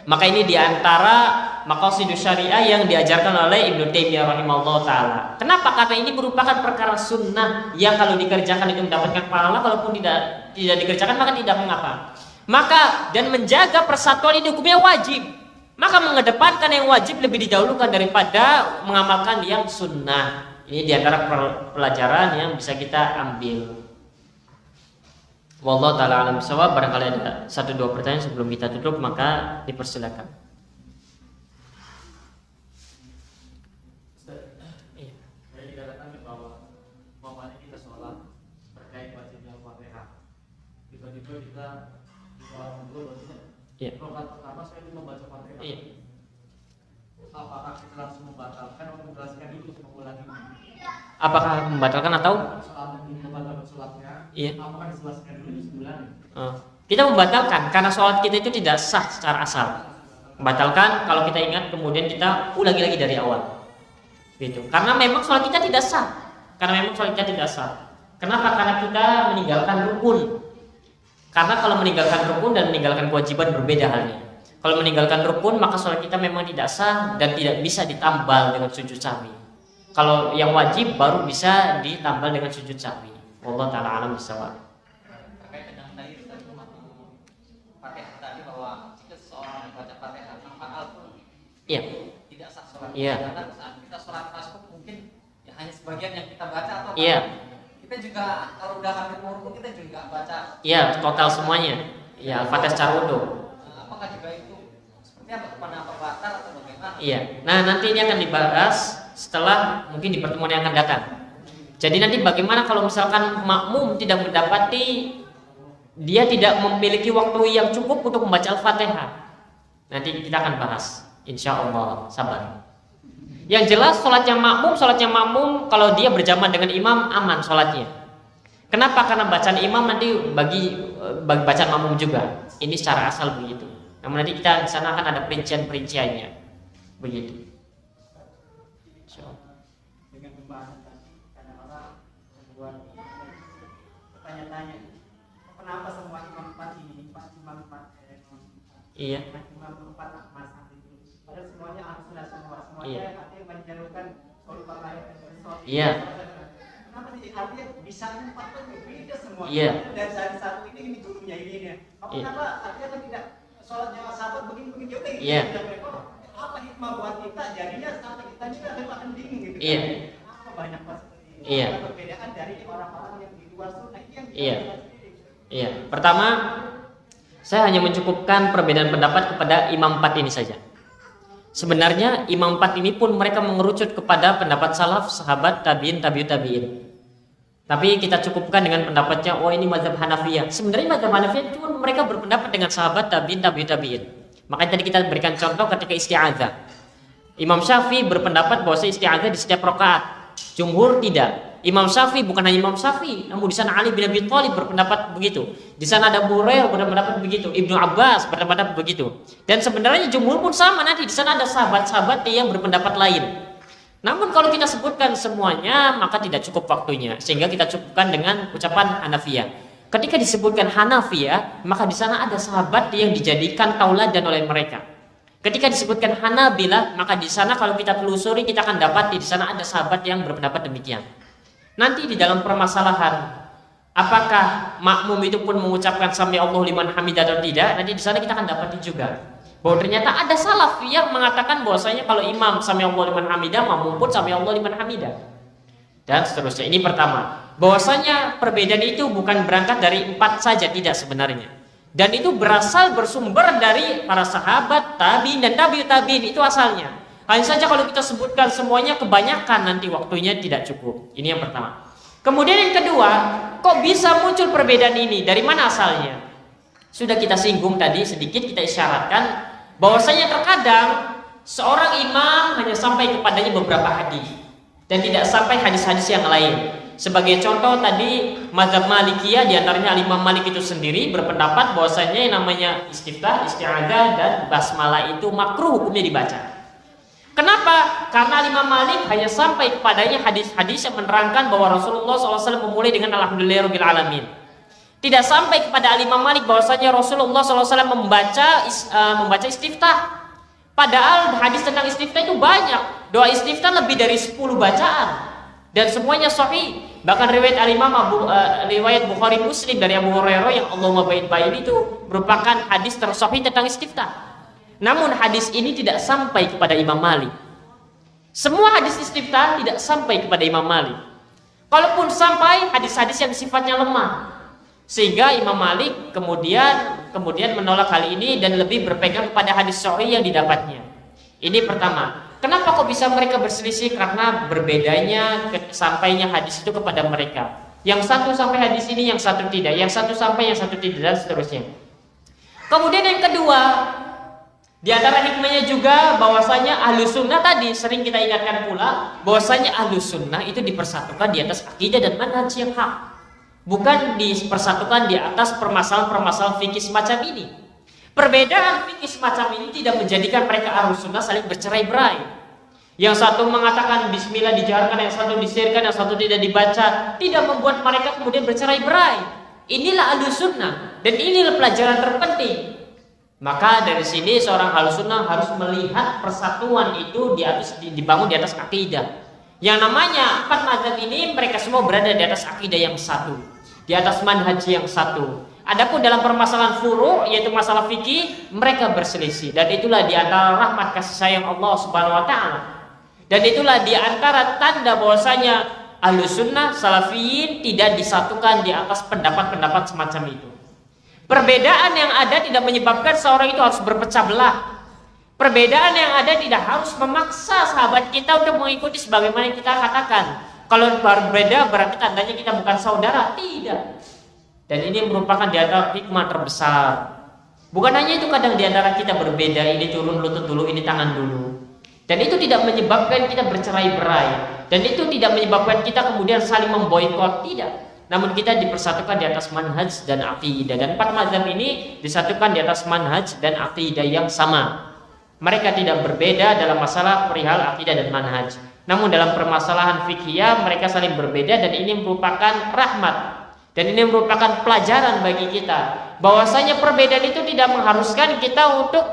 Maka ini diantara maqasidus syariah yang diajarkan oleh Ibnu Taimiyah rahimahullah taala. Kenapa? Karena ini merupakan perkara sunnah yang kalau dikerjakan itu mendapatkan pahala, kalaupun tidak dikerjakan maka tidak mengapa. Maka dan menjaga persatuan ini hukumnya wajib. Maka mengedepankan yang wajib lebih didahulukan daripada mengamalkan yang sunnah. Ini diantara pelajaran yang bisa kita ambil. Wallahu ta'ala alam bisawab. Barangkali ada 1-2 pertanyaan sebelum kita tutup, maka dipersilakan. Saya dikatakan bahwa umpamanya kita sholat terkait bacanya Al-Fatihah, tiba-tiba kita rakaat pertama saya membaca Fatihah. Apakah kita langsung membatalkan atau menjelaskan itu mengulangi? Apakah membatalkan atau membatalkan sholatnya? Apakah dijelaskan dulu sebulan? Kita membatalkan karena sholat kita itu tidak sah secara asal. Membatalkan kalau kita ingat kemudian kita ulangi lagi dari awal. Gitu. Karena memang sholat kita tidak sah. Kenapa? Karena kita meninggalkan rukun. Karena kalau meninggalkan rukun dan meninggalkan kewajiban berbeda halnya. Kalau meninggalkan rukun maka sholat kita memang tidak sah dan tidak bisa ditambal dengan sujud sahwi. Kalau yang wajib baru bisa ditambal dengan sujud sahwi. Wallahu ta'ala alam bisawab. Terkait dengan tadi Fatihah tadi bahwa jika seseorang membaca Fatihah tanpa al-Qur'an tidak sah sholat. Karena saat kita sholat tasbih mungkin ya hanya sebagian yang kita baca atau kita juga kalau udah hampir mau kita juga baca. Total semuanya. Al-Fatihah secara utuh. Apakah juga itu seperti apa, kepada batal atau bagaimana? Nah, nanti ini akan dibahas setelah mungkin di pertemuan yang akan datang. Jadi nanti bagaimana kalau misalkan makmum tidak mendapati, dia tidak memiliki waktu yang cukup untuk membaca Al-Fatihah. Nanti kita akan bahas, insya Allah. Sabar. Yang jelas sholatnya makmum kalau dia berjamaah dengan imam aman sholatnya. Kenapa? Karena bacaan imam nanti bagi bacaan makmum juga. Ini secara asal begitu. Namun nanti kita di sana akan ada perinciannya. Begitu. Dengan pembahasan tadi, kadang-kadang membuat tanya-tanya, kenapa semua imam 4 ini, imam 4 Iya. imam 4 mazhab itu, padahal semuanya ahli sunnah semuanya Iya. artinya menjalankan sholat fardu. Iya. Kenapa sih artinya bisa 4 itu beda semua? Iya. Dan satu ini gurunya ini ya. Iya. Kenapa artinya kan tidak sholatnya sahabat begini ya udah gitu. Iya. Apa hikmah buat kita jadinya sampai kita juga akan bingung gitu. Iya. Apa banyak seperti ini? Iya. Perbedaan dari orang-orang yang di luar sunnah itu yang Iya. kita sendiri. Iya. Pertama, saya hanya mencukupkan perbedaan pendapat kepada imam 4 ini saja. Sebenarnya imam 4 ini pun mereka mengerucut kepada pendapat salaf, sahabat, tabi'in, tabi'ut tabi'in. Tapi kita cukupkan dengan pendapatnya, oh ini mazhab Hanafiyah. Sebenarnya mazhab Hanafiyah cuma mereka berpendapat dengan sahabat, tabi'in, tabi'ut tabi'in. Makanya tadi kita berikan contoh ketika isti'adzah. Imam Syafi'i berpendapat bahwa isti'adzah di setiap rakaat. Jumhur tidak. Imam Syafi'i bukan hanya Imam Syafi'i, namun di sana Ali bin Abi Thalib berpendapat begitu. Di sana ada Abu Hurairah berpendapat begitu, Ibnu Abbas berpendapat begitu. Dan sebenarnya jumhur pun sama, nanti di sana ada sahabat-sahabat yang berpendapat lain. Namun kalau kita sebutkan semuanya maka tidak cukup waktunya, sehingga kita cukupkan dengan ucapan Hanafiyah. Ketika disebutkan Hanafiyah, maka di sana ada sahabat yang dijadikan tauladan oleh mereka. Ketika disebutkan Hanabilah, maka di sana kalau kita telusuri kita akan dapat di sana ada sahabat yang berpendapat demikian. Nanti di dalam permasalahan apakah makmum itu pun mengucapkan sami Allahu liman hamidah atau tidak, nanti di sana kita akan dapat juga bahwa ternyata ada salaf yang mengatakan bahwasanya kalau imam sami Allahu liman hamidah, makmum pun sami Allahu liman hamidah. Dan seterusnya. Ini pertama. Bahwasanya perbedaan itu bukan berangkat dari 4 saja, tidak sebenarnya. Dan itu bersumber dari para sahabat, tabi'in dan tabi'ut tabi'in, itu asalnya. Hanya saja kalau kita sebutkan semuanya kebanyakan nanti waktunya tidak cukup. Ini yang pertama. Kemudian yang kedua, kok bisa muncul perbedaan ini? Dari mana asalnya? Sudah kita singgung tadi sedikit, kita isyaratkan bahwasanya terkadang seorang imam hanya sampai kepadanya beberapa hadis dan tidak sampai hadis-hadis yang lain. Sebagai contoh tadi mazhab Malikiyah diantaranya Imam Malik itu sendiri berpendapat bahwasanya yang namanya istiftah, isti'adzah dan basmalah itu makruh hukumnya dibaca. Kenapa? Karena Imam Malik hanya sampai kepadanya hadis-hadis yang menerangkan bahwa Rasulullah SAW memulai dengan Alhamdulillahirabbil alamin. Tidak sampai kepada Imam Malik bahwasanya Rasulullah SAW membaca istiftah. Padahal hadis tentang istiftah itu banyak. Doa istiftah lebih dari 10 bacaan dan semuanya sahih. Bahkan riwayat Bukhari Muslim dari Abu Hurairah yang Allahumma ba'id itu merupakan hadis tersahih tentang istiftah. Namun hadis ini tidak sampai kepada Imam Malik. Semua hadis istiftah tidak sampai kepada Imam Malik. Kalaupun sampai, hadis-hadis yang sifatnya lemah. Sehingga Imam Malik kemudian menolak hal ini dan lebih berpegang kepada hadis sahih yang didapatnya. Ini pertama. Kenapa kok bisa mereka berselisih? Karena berbedanya sampainya hadis itu kepada mereka. Yang satu sampai hadis ini, yang satu tidak. Yang satu sampai, yang satu tidak, dan seterusnya. Kemudian yang kedua, di antara hikmahnya juga bahwasanya Ahlus Sunnah tadi sering kita ingatkan pula bahwasanya Ahlus Sunnah itu dipersatukan di atas akidah dan manhaj yang hak. Bukan dipersatukan di atas permasalahan-permasalahan fikih semacam ini. Perbedaan fikih semacam ini tidak menjadikan mereka Ahlus Sunnah saling bercerai-berai. Yang satu mengatakan bismillah dijaharkan, yang satu disirkan, yang satu tidak dibaca, tidak membuat mereka kemudian bercerai-berai. Inilah Ahlus Sunnah dan inilah pelajaran terpenting. Maka dari sini seorang Ahlus Sunnah harus melihat persatuan itu dibangun di atas akidah. Yang namanya 4 mazhab ini mereka semua berada di atas akidah yang satu, di atas manhaj yang satu. Adapun dalam permasalahan furu' yaitu masalah fikih, mereka berselisih dan itulah di antara rahmat kasih sayang Allah Subhanahu wa taala. Dan itulah di antara tanda bahwasanya Ahlus Sunnah Salafiyin tidak disatukan di atas pendapat-pendapat semacam itu. Perbedaan yang ada tidak menyebabkan seorang itu harus berpecah belah. Perbedaan yang ada tidak harus memaksa sahabat kita untuk mengikuti sebagaimana yang kita katakan. Kalau berbeda berarti tandanya kita bukan saudara. Tidak. Dan ini merupakan di antara hikmah terbesar. Bukan hanya itu, kadang di antara kita berbeda, ini turun lutut dulu, ini tangan dulu. Dan itu tidak menyebabkan kita bercerai-berai, dan itu tidak menyebabkan kita kemudian saling memboikot, tidak. Namun kita dipersatukan di atas manhaj dan aqidah, dan 4 mazhab ini disatukan di atas manhaj dan aqidah yang sama. Mereka tidak berbeda dalam masalah perihal aqidah dan manhaj. Namun dalam permasalahan fikih mereka saling berbeda, dan ini merupakan rahmat. Dan ini merupakan pelajaran bagi kita, bahwasanya perbedaan itu tidak mengharuskan kita untuk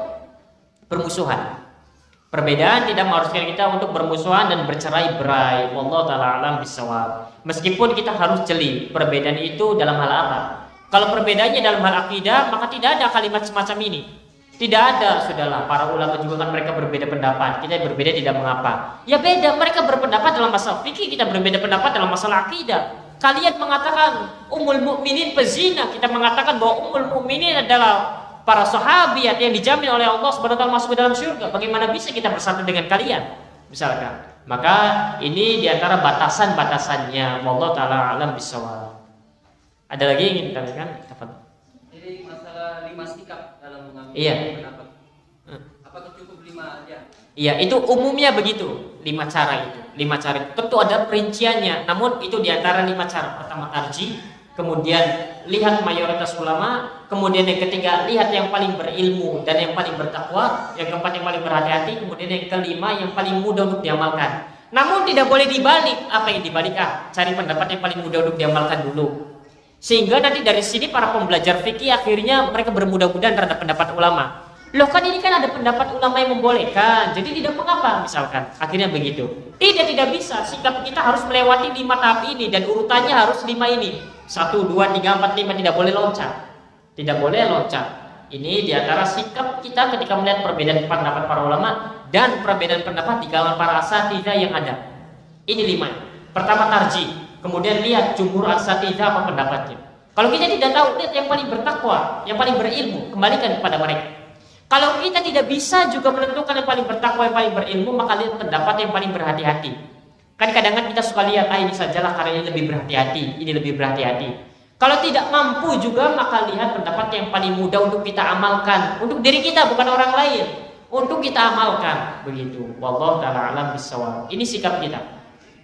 bermusuhan. Perbedaan tidak mengharuskan kita untuk bermusuhan dan bercerai-berai. Wallahu taala alam bisawab. Meskipun kita harus jeli perbedaan itu dalam hal apa. Kalau perbedaannya dalam hal akidah, maka tidak ada kalimat semacam ini. Tidak ada, sudahlah. Para ulama juga kan mereka berbeda pendapat. Kita berbeda tidak mengapa. Ya beda, mereka berpendapat dalam masalah fikih, kita berbeda pendapat dalam masalah akidah. Kalian mengatakan ummul mukminin pezina, kita mengatakan bahwa ummul mukminin adalah para sahabiat yang dijamin oleh Allah Subhanahu wa taala masuk ke dalam surga. Bagaimana bisa kita bersatu dengan kalian? Misalkan. Maka ini diantara batasan-batasannya. Wallahu taala alam bisawab. Ada lagi yang ingin ditanyakan? Jadi masalah 5 sikap dalam mengambil pendapat. Apakah cukup 5 aja? Iya, itu umumnya begitu. 5 cara itu. 5 cara itu. Tentu ada perinciannya. Namun itu diantara 5 cara. Pertama tarjih, kemudian lihat mayoritas ulama, kemudian yang ketiga lihat yang paling berilmu dan yang paling bertakwa, yang keempat yang paling berhati-hati, kemudian yang kelima yang paling mudah untuk diamalkan. Namun tidak boleh dibalik. Apa yang dibalik? Cari pendapat yang paling mudah untuk diamalkan dulu. Sehingga nanti dari sini para pembelajar fikih akhirnya mereka bermudah-mudahan terhadap pendapat ulama. Loh kan ini kan ada pendapat ulama yang membolehkan, jadi tidak mengapa misalkan. Akhirnya begitu. Tidak bisa. Sikap kita harus melewati 5 tahap ini dan urutannya harus 5 ini. 1, 2, 3, 4, 5, tidak boleh loncat. Tidak boleh loncat. Ini diantara sikap kita ketika melihat perbedaan pendapat para ulama dan perbedaan pendapat di kalangan para asatidzah yang ada. Ini 5. Pertama tarjih. Kemudian lihat jumhur asatidzah apa pendapatnya. Kalau kita tidak tahu, lihat yang paling bertakwa, yang paling berilmu, kembalikan kepada mereka. Kalau kita tidak bisa juga menentukan yang paling bertakwa, yang paling berilmu, maka lihat pendapat yang paling berhati-hati. Kan kadang-kadang kita suka lihat, ini sajalah karena ini lebih berhati-hati, ini lebih berhati-hati. Kalau tidak mampu juga, maka lihat pendapat yang paling mudah untuk kita amalkan, untuk diri kita bukan orang lain, untuk kita amalkan. Begitu. Wallahu taala alam bisawab. Ini sikap kita.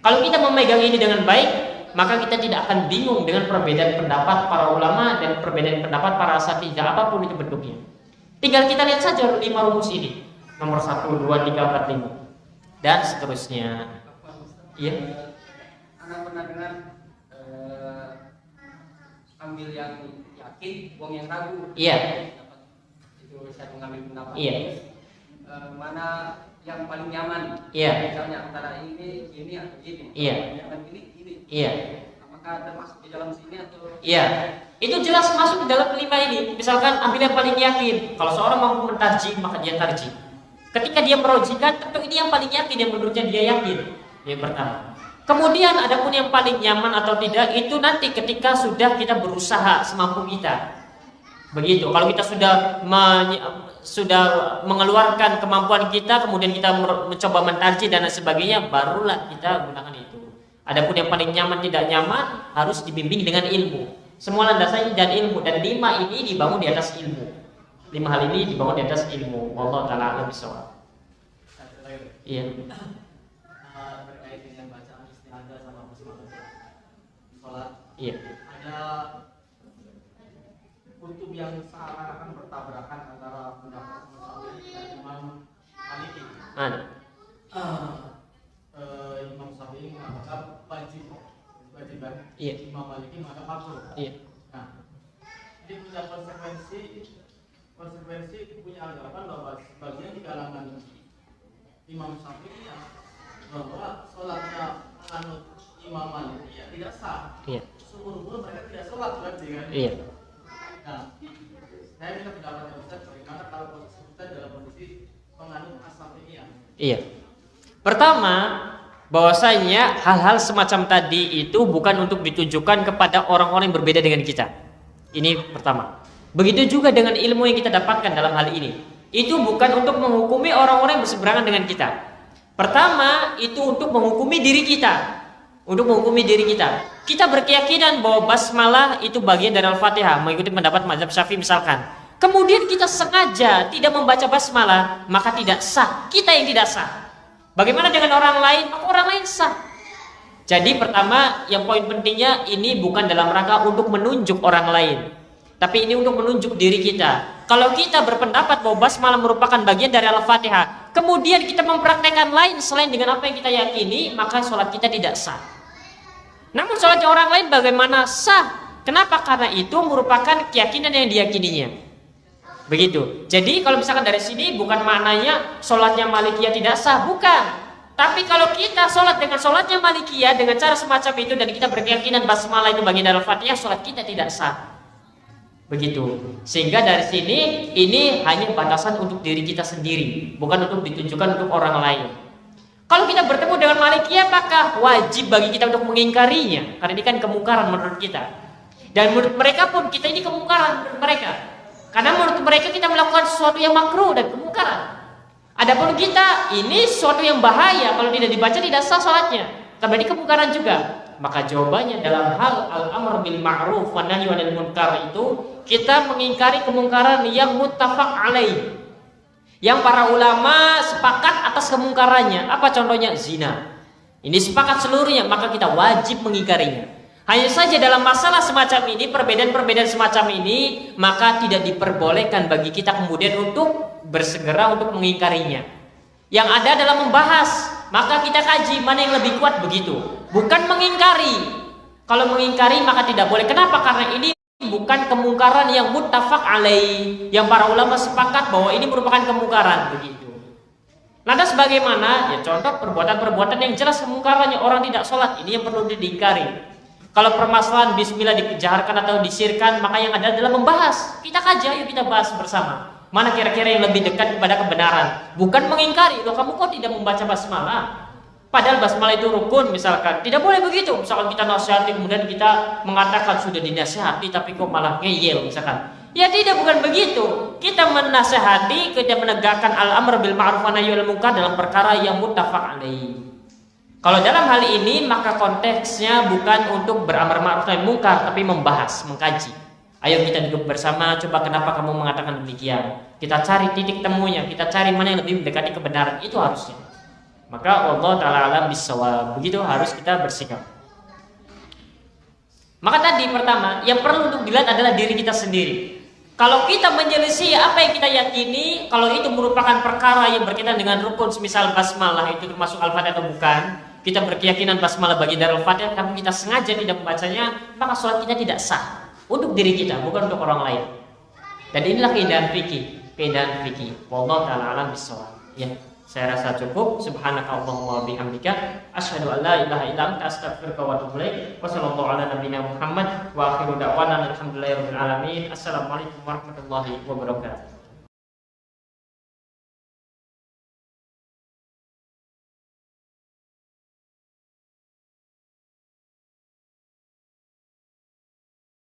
Kalau kita memegang ini dengan baik, maka kita tidak akan bingung dengan perbedaan pendapat para ulama dan perbedaan pendapat para asatidzah apapun itu bentuknya. Tinggal kita lihat saja 5 rumus ini. Nomor 1, 2, 3, 4, 5 dan seterusnya. Iya. Anak pernah dengar ambil yang yakin, buang yang ragu. Iya. Itu saya mengambil pendapat. Iya. Mana yang paling nyaman? Iya. Misalnya antara ini atau ini. Iya. Nyaman ini. Iya. Apakah termasuk di dalam sini atau? Iya. Itu jelas masuk ke dalam 5 ini. Misalkan ambil yang paling yakin. Kalau seorang mampu mentarjih, maka dia tarjih. Ketika dia merojikan, tentu ini yang paling yakin, yang menurutnya dia yakin. Yang pertama. Kemudian adapun yang paling nyaman atau tidak, itu nanti ketika sudah kita berusaha semampu kita. Begitu. Kalau kita sudah mengeluarkan kemampuan kita, kemudian kita mencoba mentarjih dan sebagainya, barulah kita gunakan itu. Adapun yang paling nyaman tidak nyaman harus dibimbing dengan ilmu. Semua landasannya dan ilmu, dan 5 ini dibangun di atas ilmu. 5 hal ini dibangun di atas ilmu. Wallahu taala a'lam bishawab. Iya. Terkait dengan bacaan istiadah sama basmalah sholat. Iya. Ada kutub yang seakan-akan bertabrakan antara pendapat Syafi'i dan Imam Maliki. Imam Syafi'i mengatakan wajiban, Iya. Imam Maliki mengatakan makruh. Iya. Nah, ini punya konsekuensi punya anggapan bahwa sebagian di kalangan Imam Syafi'i bahwa sholatnya menganut Imam Maliki ya tidak sah. Iya. Seumur-umur mereka tidak sholat berarti kan? Iya. Nah, saya minta pendapatnya Ustaz bagaimana kalau posisi kita dalam kondisi menganut as-Syafi'iyah. Iya. Pertama, bahwasanya hal-hal semacam tadi itu bukan untuk ditujukan kepada orang-orang yang berbeda dengan kita. Ini pertama. Begitu juga dengan ilmu yang kita dapatkan dalam hal ini. Itu bukan untuk menghukumi orang-orang yang berseberangan dengan kita. Pertama, itu untuk menghukumi diri kita. Untuk menghukumi diri kita. Kita berkeyakinan bahwa basmalah itu bagian dari Al-Fatihah, mengikuti pendapat mazhab Syafi'i misalkan. Kemudian kita sengaja tidak membaca basmalah, maka tidak sah. Kita yang tidak sah. Bagaimana dengan orang lain? Maka orang lain sah. Jadi pertama, yang poin pentingnya ini bukan dalam rangka untuk menunjuk orang lain, tapi ini untuk menunjuk diri kita. Kalau kita berpendapat bahwa basmalah merupakan bagian dari Al-Fatihah, kemudian kita mempraktekkan lain selain dengan apa yang kita yakini, maka sholat kita tidak sah. Namun sholatnya orang lain bagaimana? Sah. Kenapa? Karena itu merupakan keyakinan yang diyakininya. Begitu. Jadi kalau misalkan dari sini bukan maknanya sholatnya Malikiyah tidak sah, bukan. Tapi kalau kita sholat dengan sholatnya Malikiyah dengan cara semacam itu dan kita berkeyakinan basmalah itu bagian dari Al-Fatihah, sholat kita tidak sah. Begitu. Sehingga dari sini ini hanya batasan untuk diri kita sendiri, bukan untuk ditunjukkan untuk orang lain. Kalau kita bertemu dengan Malikiyah, maka wajib bagi kita untuk mengingkarinya, karena ini kan kemungkaran menurut kita. Dan menurut mereka pun kita ini kemungkaran menurut mereka, karena menurut mereka kita melakukan sesuatu yang makruh dan kemungkaran. Adapun kita ini sesuatu yang bahaya, kalau tidak dibaca tidak sah sholatnya, karena ini kemungkaran juga. Maka jawabannya dalam hal al-amr bil ma'ruf wa nahyi 'anil munkar itu kita mengingkari kemungkaran yang muttafaq alaih, yang para ulama sepakat atas kemungkarannya. Apa contohnya? Zina. Ini sepakat seluruhnya, maka kita wajib mengingkarinya. Hanya saja dalam masalah semacam ini, perbedaan-perbedaan semacam ini, maka tidak diperbolehkan bagi kita kemudian untuk bersegera untuk mengingkarinya. Yang ada adalah membahas, maka kita kaji mana yang lebih kuat, begitu. Bukan mengingkari. Kalau mengingkari maka tidak boleh. Kenapa? Karena ini bukan kemungkaran yang muttafaq alaih, yang para ulama sepakat bahwa ini merupakan kemungkaran, begitu. Lantas bagaimana? Ya contoh perbuatan-perbuatan yang jelas kemungkarannya, orang tidak sholat, ini yang perlu diingkari. Kalau permasalahan bismillah dijaharkan atau disirkan, maka yang ada adalah membahas. Kita kaji, ayo kita bahas bersama. Mana kira-kira yang lebih dekat kepada kebenaran? Bukan mengingkari, loh kamu kok tidak membaca basmalah? Padahal basmalah itu rukun misalkan. Tidak boleh begitu. Misalkan kita nasihati kemudian kita mengatakan sudah dinasihati tapi kok malah ngeyel misalkan. Ya tidak, bukan begitu. Kita menasihati, kita menegakkan al-amr bil ma'ruf wa nahyi 'anil munkar dalam perkara yang muttafaq alaih. Kalau dalam hal ini maka konteksnya bukan untuk beramar ma'ruf nahi munkar, tapi membahas, mengkaji. Ayo kita duduk bersama, coba kenapa kamu mengatakan demikian. Kita cari titik temunya, kita cari mana yang lebih mendekati kebenaran, itu harusnya. Maka Allah Ta'ala alam bisawab, begitu harus kita bersikap. Maka tadi pertama, yang perlu untuk dilihat adalah diri kita sendiri. Kalau kita menyelisih apa yang kita yakini, kalau itu merupakan perkara yang berkaitan dengan rukun, semisal basmalah itu termasuk Al-Fatihah atau bukan, kita berkeyakinan basmalah bagian dari Al-Fatihah, tapi kita sengaja tidak membacanya, maka sholat kita tidak sah. Untuk diri kita, bukan untuk orang lain. Dan inilah keindahan fikih. Wallahu ta'ala alam bisawab. Ya, saya rasa cukup. Subhanakallahumma wa bihamdika asyhadu an la ilaha illa anta astaghfiruka wa atubu ilaik. Wassallallahu ala nabiyyina Muhammad wa akhiru da'wana alhamdulillahirabbil alamin. Assalamualaikum warahmatullahi wabarakatuh.